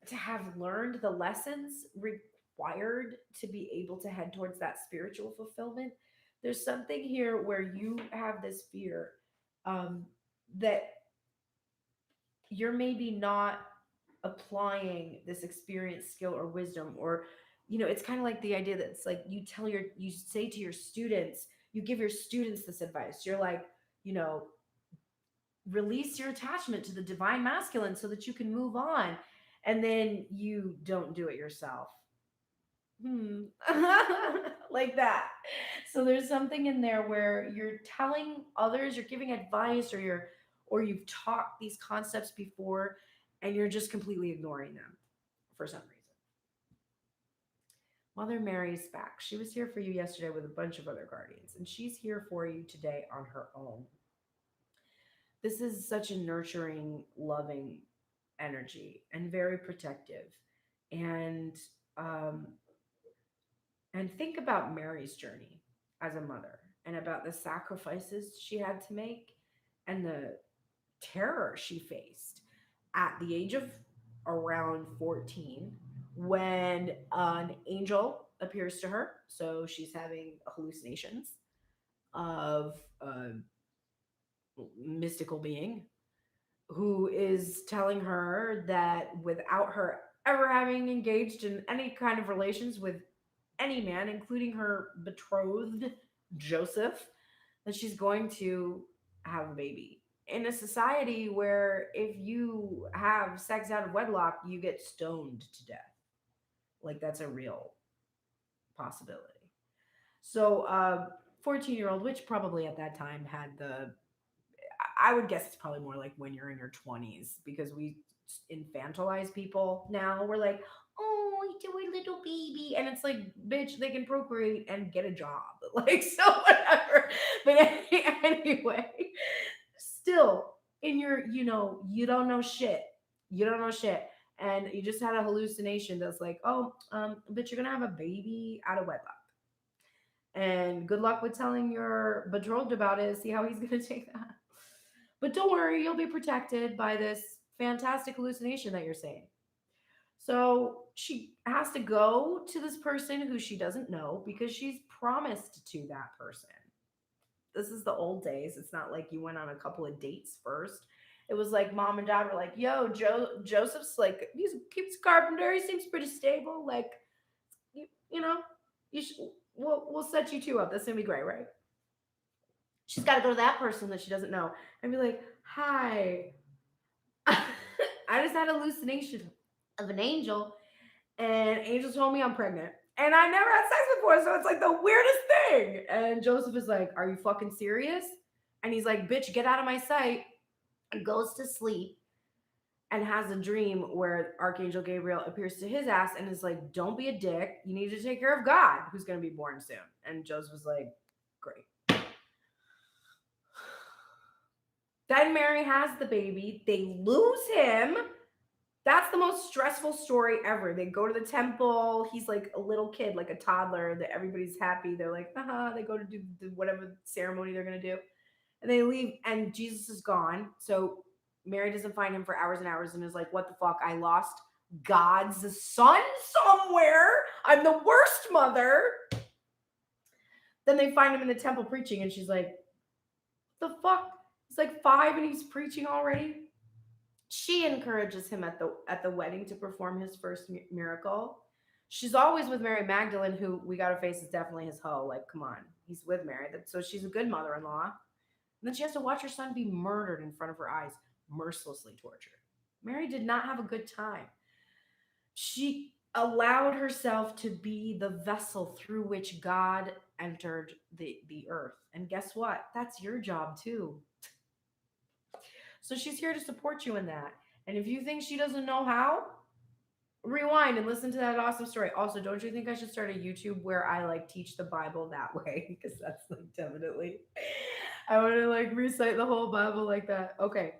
Speaker 1: to have learned the lessons required to be able to head towards that spiritual fulfillment. There's something here where you have this fear um, that you're maybe not applying this experience, skill, or wisdom, or it's kind of like the idea that it's like you say to your students, you give your students this advice. You're like, you know release your attachment to the divine masculine so that you can move on, and then you don't do it yourself. Like that. So there's something in there where you're telling others, you're giving advice, or you've taught these concepts before, and you're just completely ignoring them for some reason. Mother Mary's back. She was here for you yesterday with a bunch of other guardians, and she's here for you today on her own. This is such a nurturing, loving energy and very protective. And um, and think about Mary's journey as a mother and about the sacrifices she had to make and the terror she faced at the age of around 14 when an angel appears to her. So she's having hallucinations of a mystical being who is telling her that without her ever having engaged in any kind of relations with any man, including her betrothed Joseph, that she's going to have a baby. In a society where if you have sex out of wedlock, you get stoned to death. Like that's a real possibility. So, 14-year-old, which probably at that time had I would guess it's probably more like when you're in your 20s, because we infantilize people now. We're like, oh, it's a little baby. And it's like, bitch, they can procreate and get a job. Like, so whatever. But anyway, still in your, you don't know shit. You don't know shit. And you just had a hallucination that's like, oh, but you're going to have a baby out of wedlock. And good luck with telling your betrothed about it. See how he's going to take that. But don't worry, you'll be protected by this fantastic hallucination that you're saying. So she has to go to this person who she doesn't know because she's promised to that person. This is the old days. It's not like you went on a couple of dates first. It was like mom and dad were like, yo, Joseph's like, he keeps carpenter. He seems pretty stable. Like, you know, you should, we'll set you two up. That's going to be great, right? She's got to go to that person that she doesn't know and be like, hi, I just had a hallucination of an angel, and angel told me I'm pregnant. And I never had sex before, so it's like the weirdest thing. And Joseph is like, are you fucking serious? And he's like, bitch, get out of my sight. And goes to sleep and has a dream where Archangel Gabriel appears to his ass and is like, don't be a dick. You need to take care of God, who's going to be born soon. And Joseph was like, great. Then Mary has the baby. They lose him. That's the most stressful story ever. They go to the temple. He's like a little kid, like a toddler, that everybody's happy. They're like, they go to do whatever ceremony they're going to do. And they leave, and Jesus is gone. So Mary doesn't find him for hours and hours and is like, what the fuck? I lost God's son somewhere. I'm the worst mother. Then they find him in the temple preaching, and she's like, the fuck? He's like 5 and he's preaching already. She encourages him at the wedding to perform his first miracle. She's always with Mary Magdalene, who we gotta face is definitely his hoe. Like, come on, he's with Mary, so she's a good mother-in-law. And then she has to watch her son be murdered in front of her eyes, mercilessly tortured. Mary did not have a good time. She allowed herself to be the vessel through which God entered the earth. And guess what? That's your job too. So she's here to support you in that. And if you think she doesn't know how, rewind and listen to that awesome story. Also, don't you think I should start a YouTube where I like teach the Bible that way? Because that's like definitely, I want to like recite the whole Bible like that. Okay.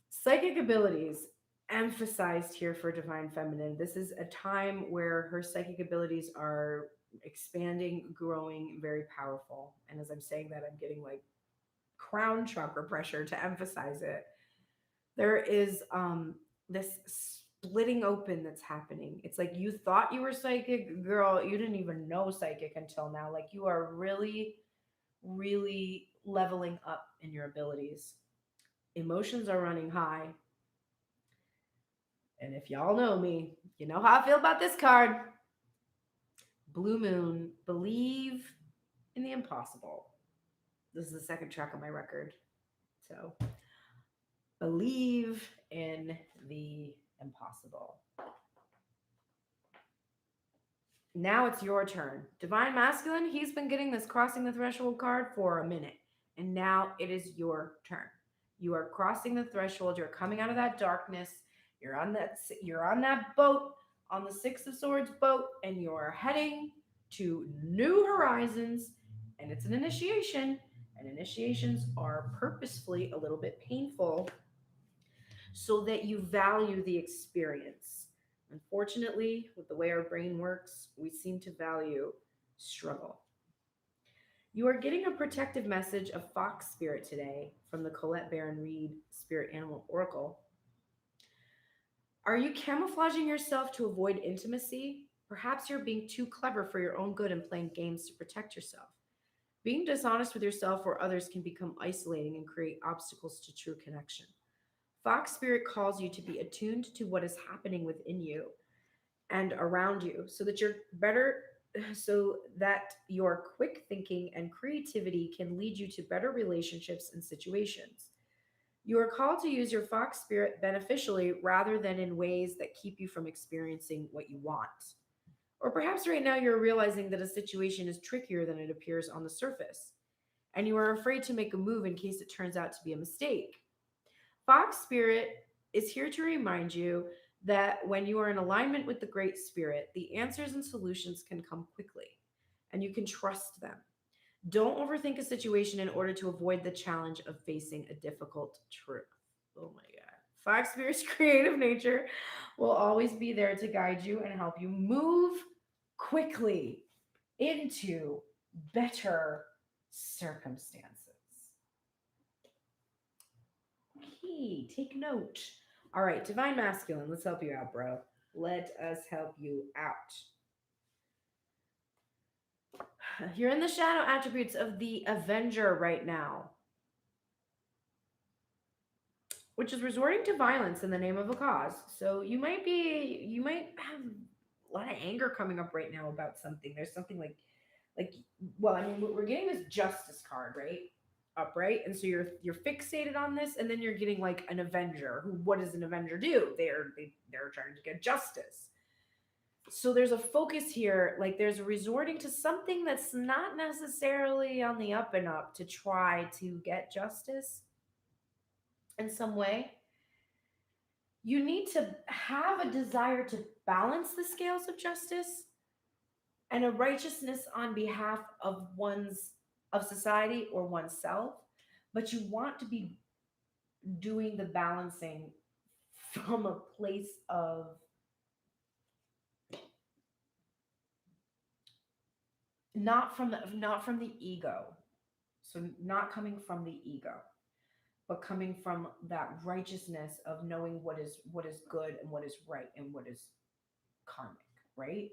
Speaker 1: Psychic abilities emphasized here for Divine Feminine. This is a time where her psychic abilities are expanding, growing, very powerful. And as I'm saying that, I'm getting like crown chakra pressure to emphasize it. There is this splitting open that's happening. It's like you thought you were psychic, girl, you didn't even know psychic until now. Like you are really, really leveling up in your abilities. Emotions are running high. And if y'all know me, you know how I feel about this card. Blue Moon, believe in the impossible. This is the second track on my record. So, believe in the impossible. Now it's your turn. Divine Masculine, he's been getting this crossing the threshold card for a minute. And now it is your turn. You are crossing the threshold. You're coming out of that darkness. You're on that boat, on the Six of Swords boat, and you're heading to new horizons. And it's an initiation. And initiations are purposefully a little bit painful so that you value the experience. Unfortunately, with the way our brain works, we seem to value struggle. You are getting a protective message of Fox Spirit today from the Colette Baron Reed Spirit Animal Oracle. Are you camouflaging yourself to avoid intimacy? Perhaps you're being too clever for your own good and playing games to protect yourself. Being dishonest with yourself or others can become isolating and create obstacles to true connection. Fox Spirit calls you to be attuned to what is happening within you and around you so that your quick thinking and creativity can lead you to better relationships and situations. You are called to use your Fox Spirit beneficially rather than in ways that keep you from experiencing what you want. Or perhaps right now you're realizing that a situation is trickier than it appears on the surface, and you are afraid to make a move in case it turns out to be a mistake. Fox Spirit is here to remind you that when you are in alignment with the Great Spirit, the answers and solutions can come quickly, and you can trust them. Don't overthink a situation in order to avoid the challenge of facing a difficult truth. Oh my God. Fox Spirit's creative nature will always be there to guide you and help you move quickly into better circumstances. Okay, take note. All right, Divine Masculine, let's help you out, bro. Let us help you out. You're in the shadow attributes of the Avenger right now, which is resorting to violence in the name of a cause. So you might have a lot of anger coming up right now about something. There's something like, well, I mean, we're getting this justice card, right? Upright, and so you're fixated on this, and then you're getting like an Avenger. Who? What does an Avenger do? They're trying to get justice. So there's a focus here, like there's a resorting to something that's not necessarily on the up and up to try to get justice in some way. You need to have a desire to balance the scales of justice and a righteousness on behalf of society or oneself, but you want to be doing the balancing from a place of not from the ego. So not coming from the ego, but coming from that righteousness of knowing what is good and what is right and what is karmic, right?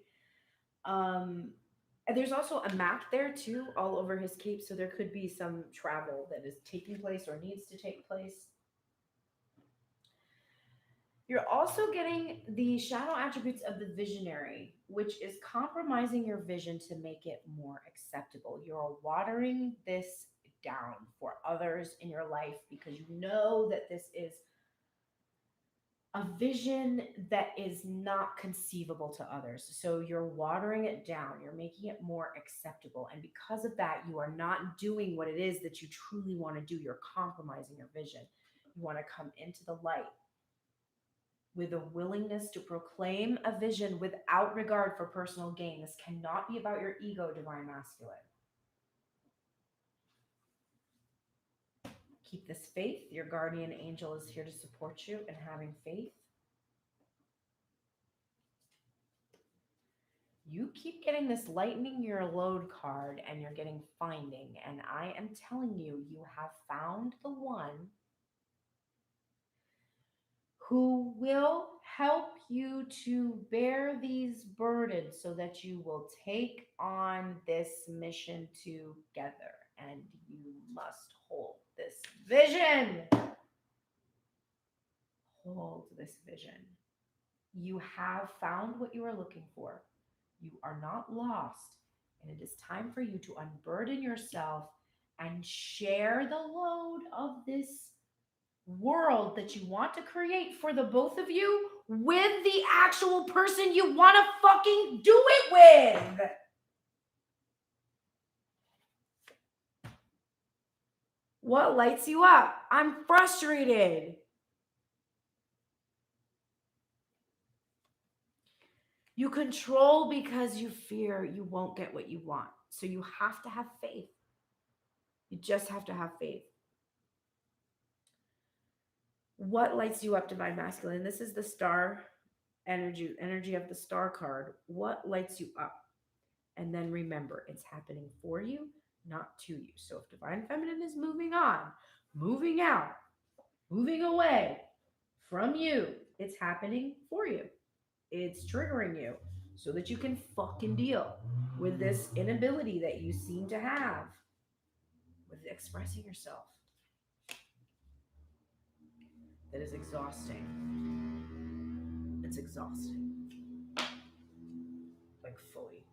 Speaker 1: And there's also a map there too, all over his cape. So there could be some travel that is taking place or needs to take place. You're also getting the shadow attributes of the visionary, which is compromising your vision to make it more acceptable. You're watering this down for others in your life because you know that this is a vision that is not conceivable to others. So you're watering it down, you're making it more acceptable. And because of that, you are not doing what it is that you truly want to do. You're compromising your vision. You want to come into the light with a willingness to proclaim a vision without regard for personal gain. This cannot be about your ego, divine masculine. Keep this faith. Your guardian angel is here to support you in having faith. You keep getting this lightening your load card and you're getting finding. And I am telling you, you have found the one who will help you to bear these burdens so that you will take on this mission together. And you must hold this vision. Hold this vision. You have found what you are looking for. You are not lost. And it is time for you to unburden yourself and share the load of this world that you want to create for the both of you with the actual person you want to fucking do it with. What lights you up? I'm frustrated. You control because you fear you won't get what you want. So you have to have faith. You just have to have faith. What lights you up, divine masculine? This is the star energy of the star card. What lights you up? And then remember, it's happening for you, not to you. So if divine feminine is moving on, moving out, moving away from you, it's happening for you. It's triggering you so that you can fucking deal with this inability that you seem to have with expressing yourself. That is exhausting. It's exhausting. Like fully.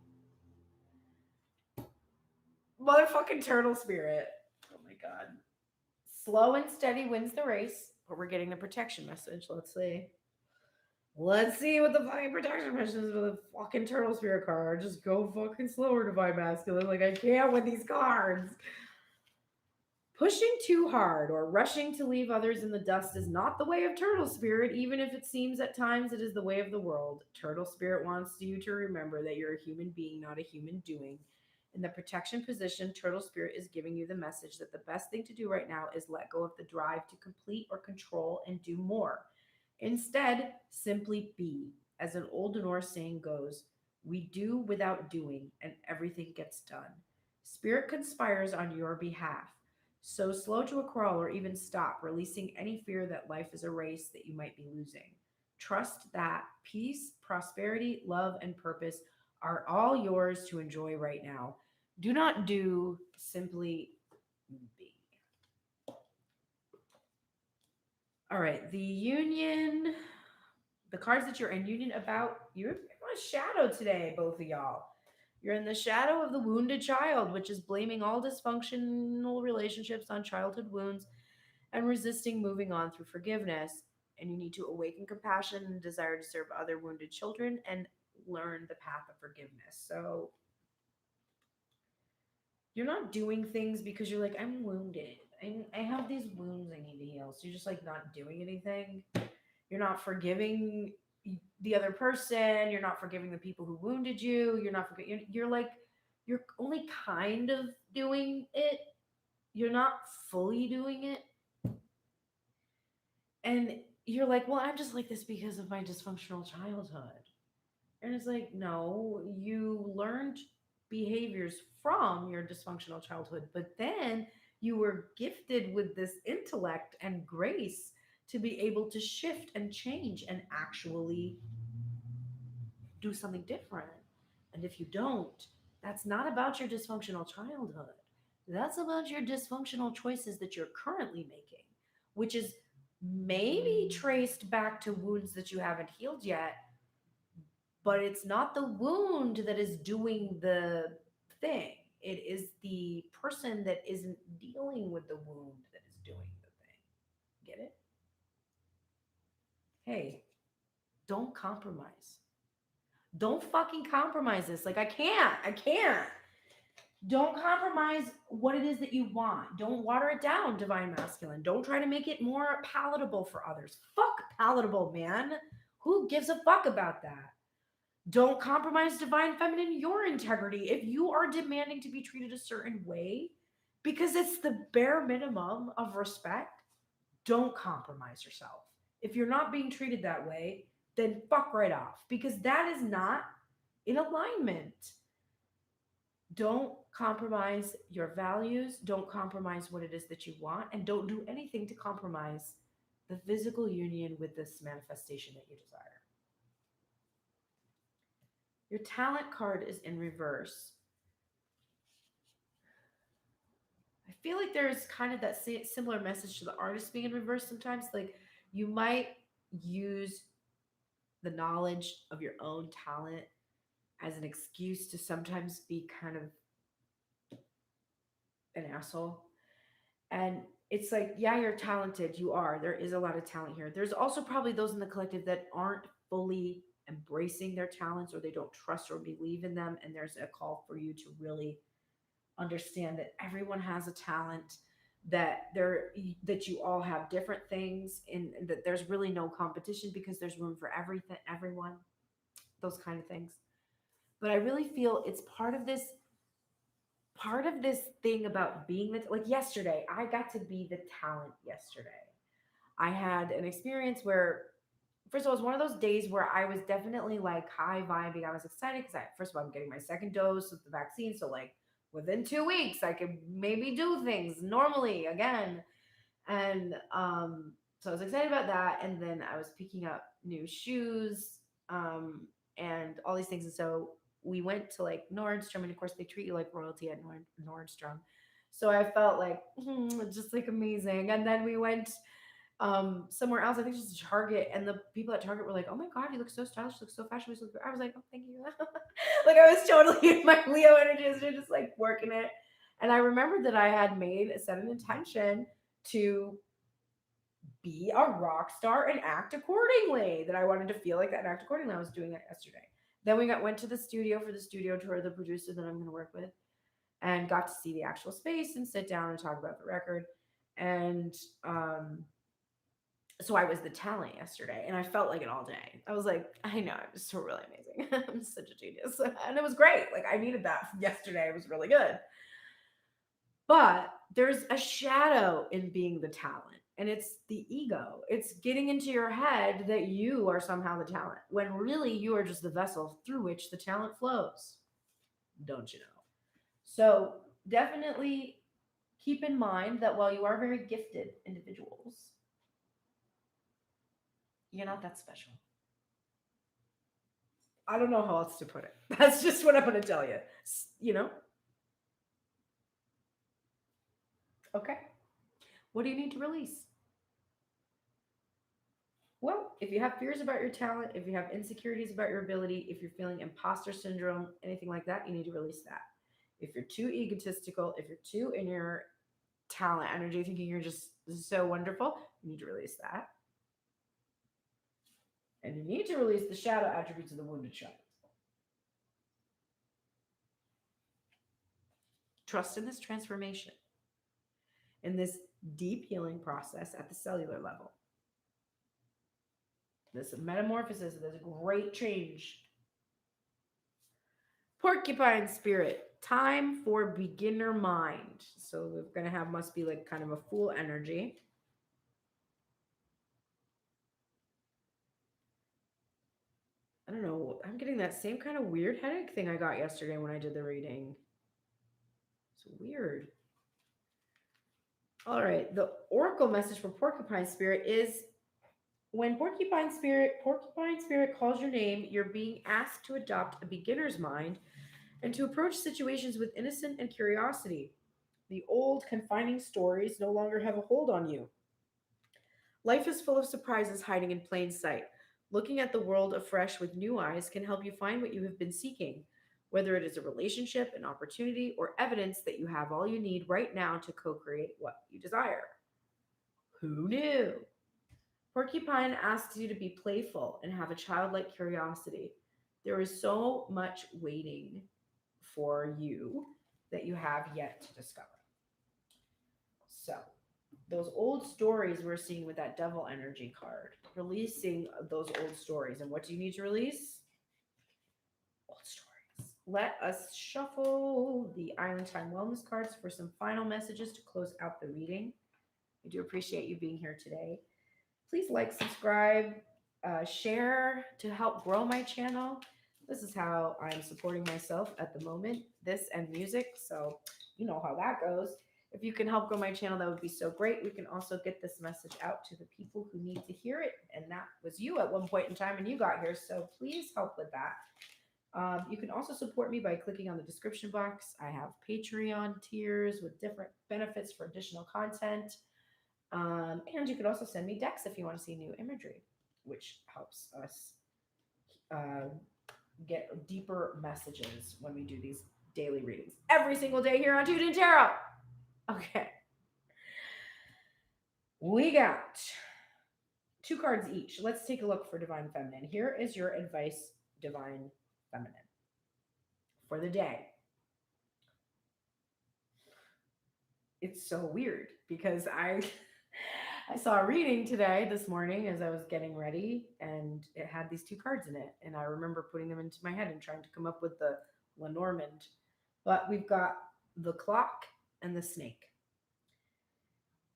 Speaker 1: Motherfucking turtle spirit. Oh my god. Slow and steady wins the race, but we're getting the protection message. Let's see. Let's see what the fucking protection message is with the fucking turtle spirit card. Just go fucking slower, divine masculine. Like, I can't with these cards. Pushing too hard or rushing to leave others in the dust is not the way of turtle spirit, even if it seems at times it is the way of the world. Turtle spirit wants you to remember that you're a human being, not a human doing. In the protection position, turtle spirit is giving you the message that the best thing to do right now is let go of the drive to complete or control and do more. Instead, simply be. As an old Norse saying goes, we do without doing, and everything gets done. Spirit conspires on your behalf. So slow to a crawl or even stop, releasing any fear that life is a race that you might be losing. Trust that peace, prosperity, love, and purpose are all yours to enjoy right now. Do not do, simply be. All right, the union, the cards that you're in union about, you're in a shadow today, both of y'all. You're in the shadow of the wounded child, which is blaming all dysfunctional relationships on childhood wounds and resisting moving on through forgiveness. And you need to awaken compassion and desire to serve other wounded children and learn the path of forgiveness. So you're not doing things because you're like, I'm wounded. I have these wounds I need to heal. So you're just like not doing anything. You're not forgiving the other person. You're not forgiving the people who wounded you. You're not forgiving. You're like, you're only kind of doing it. You're not fully doing it. And you're like, well, I'm just like this because of my dysfunctional childhood. And it's like, no, you learned behaviors from your dysfunctional childhood, but then you were gifted with this intellect and grace to be able to shift and change and actually do something different. And if you don't, that's not about your dysfunctional childhood. That's about your dysfunctional choices that you're currently making, which is maybe traced back to wounds that you haven't healed yet, but it's not the wound that is doing the thing. It is the person that isn't dealing with the wound that is doing the thing. Get it? hey, don't compromise. Don't fucking compromise this. Like, I can't. I can't. Don't compromise what it is that you want. Don't water it down, divine masculine. Don't try to make it more palatable for others. Fuck palatable, man. Who gives a fuck about that? Don't compromise divine feminine your integrity. If you are demanding to be treated a certain way because it's the bare minimum of respect, don't compromise yourself. If you're not being treated that way, then fuck right off because that is not in alignment. Don't compromise your values, don't compromise what it is that you want, and don't do anything to compromise the physical union with this manifestation that you desire. Your talent card is in reverse. I feel like there's kind of that similar message to the artist being in reverse sometimes. Like, you might use the knowledge of your own talent as an excuse to sometimes be kind of an asshole. And it's like, yeah, you're talented. You are. There is a lot of talent here. There's also probably those in the collective that aren't fully embracing their talents, or they don't trust or believe in them. And there's a call for you to really understand that everyone has a talent, that you all have different things, and that there's really no competition because there's room for everything, everyone, those kind of things. But I really feel it's part of this thing about being like yesterday, I got to be the talent yesterday. I had an experience where, first of all, it was one of those days where I was definitely like high vibing. I was excited because first of all, I'm getting my second dose of the vaccine. So, like, within 2 weeks, I could maybe do things normally again. And so I was excited about that. And then I was picking up new shoes and all these things. And so we went to like Nordstrom, and of course they treat you like royalty at Nordstrom. So I felt like just like amazing. And then we went somewhere else. I think just Target, and the people at Target were like, "Oh my god, you look so stylish, you look so fashionable." I was like, "Oh, thank you." Like, I was totally in my Leo energy, just like working it. And I remembered that I had set an intention to be a rock star and act accordingly. That I wanted to feel like that and act accordingly. I was doing that yesterday. Then went to the studio for the studio tour, the producer that I'm going to work with, and got to see the actual space and sit down and talk about the record. And so I was the talent yesterday, and I felt like it all day. I was like, I know, I'm just so really amazing. I'm such a genius. And it was great. Like, I needed that yesterday. It was really good. But there's a shadow in being the talent, and it's the ego. It's getting into your head that you are somehow the talent, when really you are just the vessel through which the talent flows. Don't you know? So definitely keep in mind that while you are very gifted individuals, you're not that special. I don't know how else to put it. That's just what I'm going to tell you. You know? Okay. What do you need to release? Well, if you have fears about your talent, if you have insecurities about your ability, if you're feeling imposter syndrome, anything like that, you need to release that. If you're too egotistical, if you're too in your talent energy, thinking you're just so wonderful, you need to release that. And you need to release the shadow attributes of the wounded child. Trust in this transformation, in this deep healing process at the cellular level. This metamorphosis, this great change. Porcupine spirit, time for beginner mind. So we're going to have, must be like kind of a fool energy. I don't know. I'm getting that same kind of weird headache thing I got yesterday when I did the reading. It's weird. All right. The oracle message for Porcupine Spirit is, when Porcupine Spirit calls your name, you're being asked to adopt a beginner's mind and to approach situations with innocent and curiosity. The old confining stories no longer have a hold on you. Life is full of surprises hiding in plain sight. Looking at the world afresh with new eyes can help you find what you have been seeking, whether it is a relationship, an opportunity, or evidence that you have all you need right now to co create what you desire. Who knew? Porcupine asks you to be playful and have a childlike curiosity. There is so much waiting for you that you have yet to discover. So, those old stories we're seeing with that devil energy card, releasing those old stories. And what do you need to release? Old stories. Let us shuffle the Island Time Wellness cards for some final messages to close out the reading. I do appreciate you being here today. Please like, subscribe, share to help grow my channel. This is how I'm supporting myself at the moment, this and music. So you know how that goes. If you can help grow my channel, that would be so great. We can also get this message out to the people who need to hear it. And that was you at one point in time and you got here. So please help with that. You can also support me by clicking on the description box. I have Patreon tiers with different benefits for additional content. And you could also send me decks if you want to see new imagery, which helps us uh, get deeper messages when we do these daily readings every single day here on Tuned In Tarot. Okay. We got 2 cards each. Let's take a look for Divine Feminine. Here is your advice, Divine Feminine, for the day. It's so weird because I saw a reading today this morning as I was getting ready, and it had these 2 cards in it. And I remember putting them into my head and trying to come up with the Lenormand. But we've got the clock and the snake.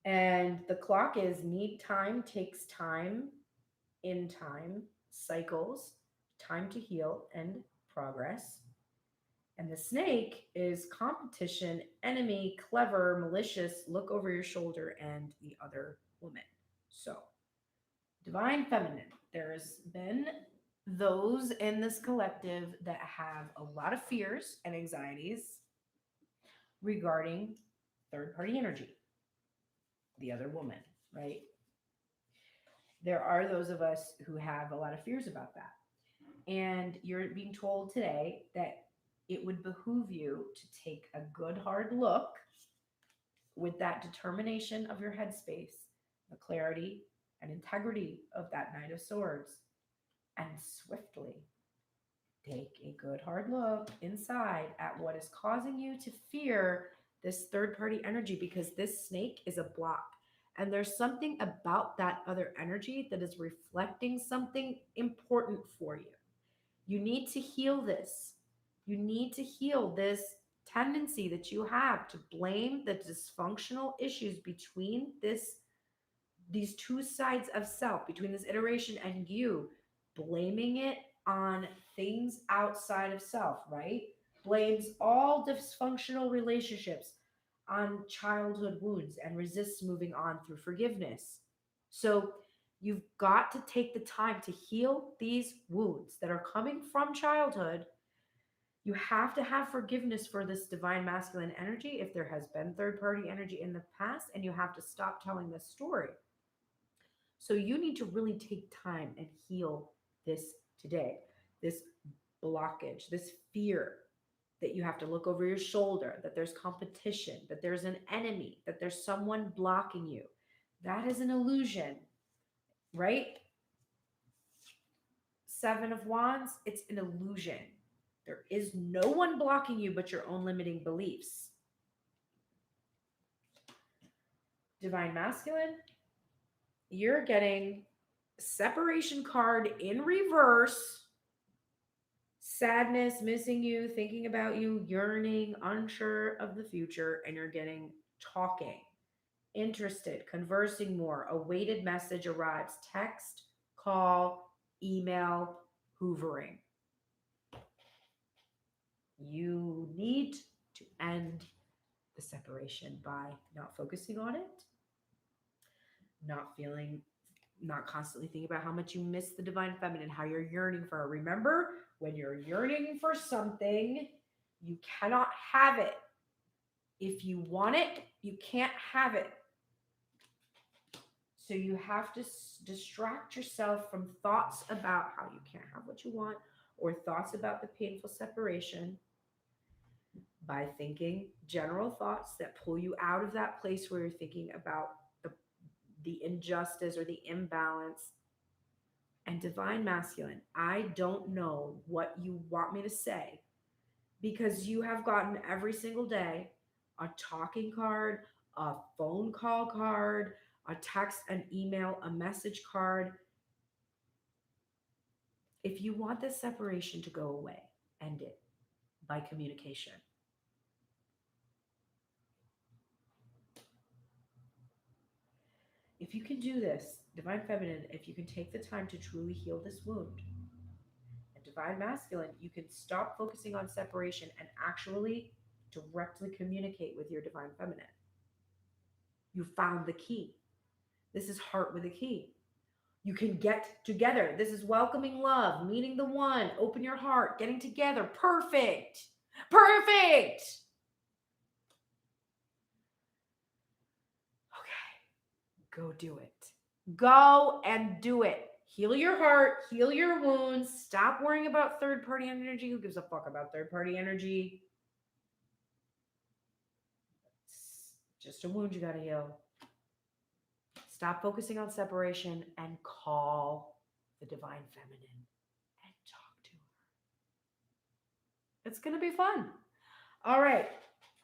Speaker 1: And the clock is need time, takes time, in time, cycles, time to heal, and progress. And the snake is competition, enemy, clever, malicious, look over your shoulder, and the other woman. So, Divine Feminine, there's been those in this collective that have a lot of fears and anxieties regarding third party energy, the other woman, right? There are those of us who have a lot of fears about that. And you're being told today that it would behoove you to take a good hard look with that determination of your headspace, the clarity and integrity of that Knight of Swords, and swiftly take a good hard look inside at what is causing you to fear this third party energy, because this snake is a block. And there's something about that other energy that is reflecting something important for you. You need to heal this. You need to heal this tendency that you have to blame the dysfunctional issues between these 2 sides of self, between this iteration and you, blaming it on things outside of self, right? Blames all dysfunctional relationships on childhood wounds and resists moving on through forgiveness. So you've got to take the time to heal these wounds that are coming from childhood. You have to have forgiveness for this divine masculine energy if there has been third party energy in the past, and you have to stop telling this story. So you need to really take time and heal this today, this blockage, this fear that you have to look over your shoulder, that there's competition, that there's an enemy, that there's someone blocking you. That is an illusion, right? 7 of Wands, it's an illusion. There is no one blocking you but your own limiting beliefs. Divine Masculine, you're getting separation card in reverse. Sadness, missing you, thinking about you, yearning, unsure of the future, and you're getting talking, interested, conversing more. A weighted message arrives, text, call, email, hoovering. You need to end the separation by not focusing on it, not constantly thinking about how much you miss the divine feminine, how you're yearning for her. Remember, when you're yearning for something, you cannot have it. If you want it, you can't have it. So you have to distract yourself from thoughts about how you can't have what you want, or thoughts about the painful separation, by thinking general thoughts that pull you out of that place where you're thinking about the injustice or the imbalance. And divine masculine, I don't know what you want me to say, because you have gotten every single day a talking card, a phone call card, a text, an email, a message card. If you want this separation to go away, end it by communication. If you can do this, divine feminine, if you can take the time to truly heal this wound, and divine masculine, you can stop focusing on separation and actually directly communicate with your divine feminine. You found the key. This is heart with a key. You can get together. This is welcoming love, meeting the one, open your heart, getting together. Perfect. Perfect. Okay, go do it. Go and do it. Heal your heart, heal your wounds. Stop worrying about third party energy. Who gives a fuck about third party energy? It's just a wound you got to heal. Stop focusing on separation and call the divine feminine and talk to her. It's going to be fun. All right.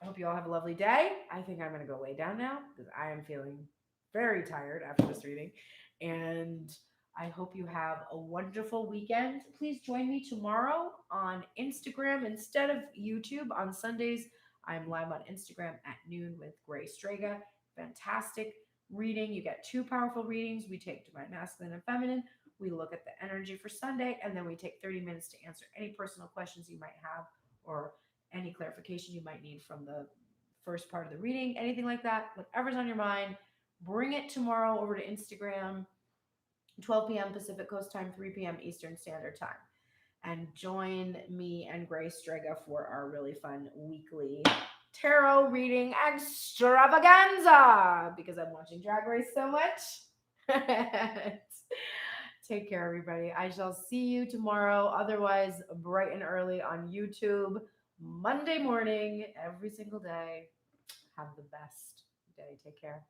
Speaker 1: I hope you all have a lovely day. I think I'm going to go lay down now because I am feeling very tired after this reading. And I hope you have a wonderful weekend. Please join me tomorrow on Instagram instead of YouTube. On Sundays, I'm live on Instagram at noon with Gray Strega. Fantastic reading. You get 2 powerful readings. We take divine masculine and feminine. We look at the energy for Sunday, and then we take 30 minutes to answer any personal questions you might have or any clarification you might need from the first part of the reading, anything like that, whatever's on your mind. Bring it tomorrow over to Instagram, 12 p.m. Pacific Coast Time, 3 p.m. Eastern Standard Time. And join me and Gray Strega for our really fun weekly tarot reading extravaganza because I'm watching Drag Race so much. Take care, everybody. I shall see you tomorrow. Otherwise, bright and early on YouTube, Monday morning, every single day. Have the best day. Take care.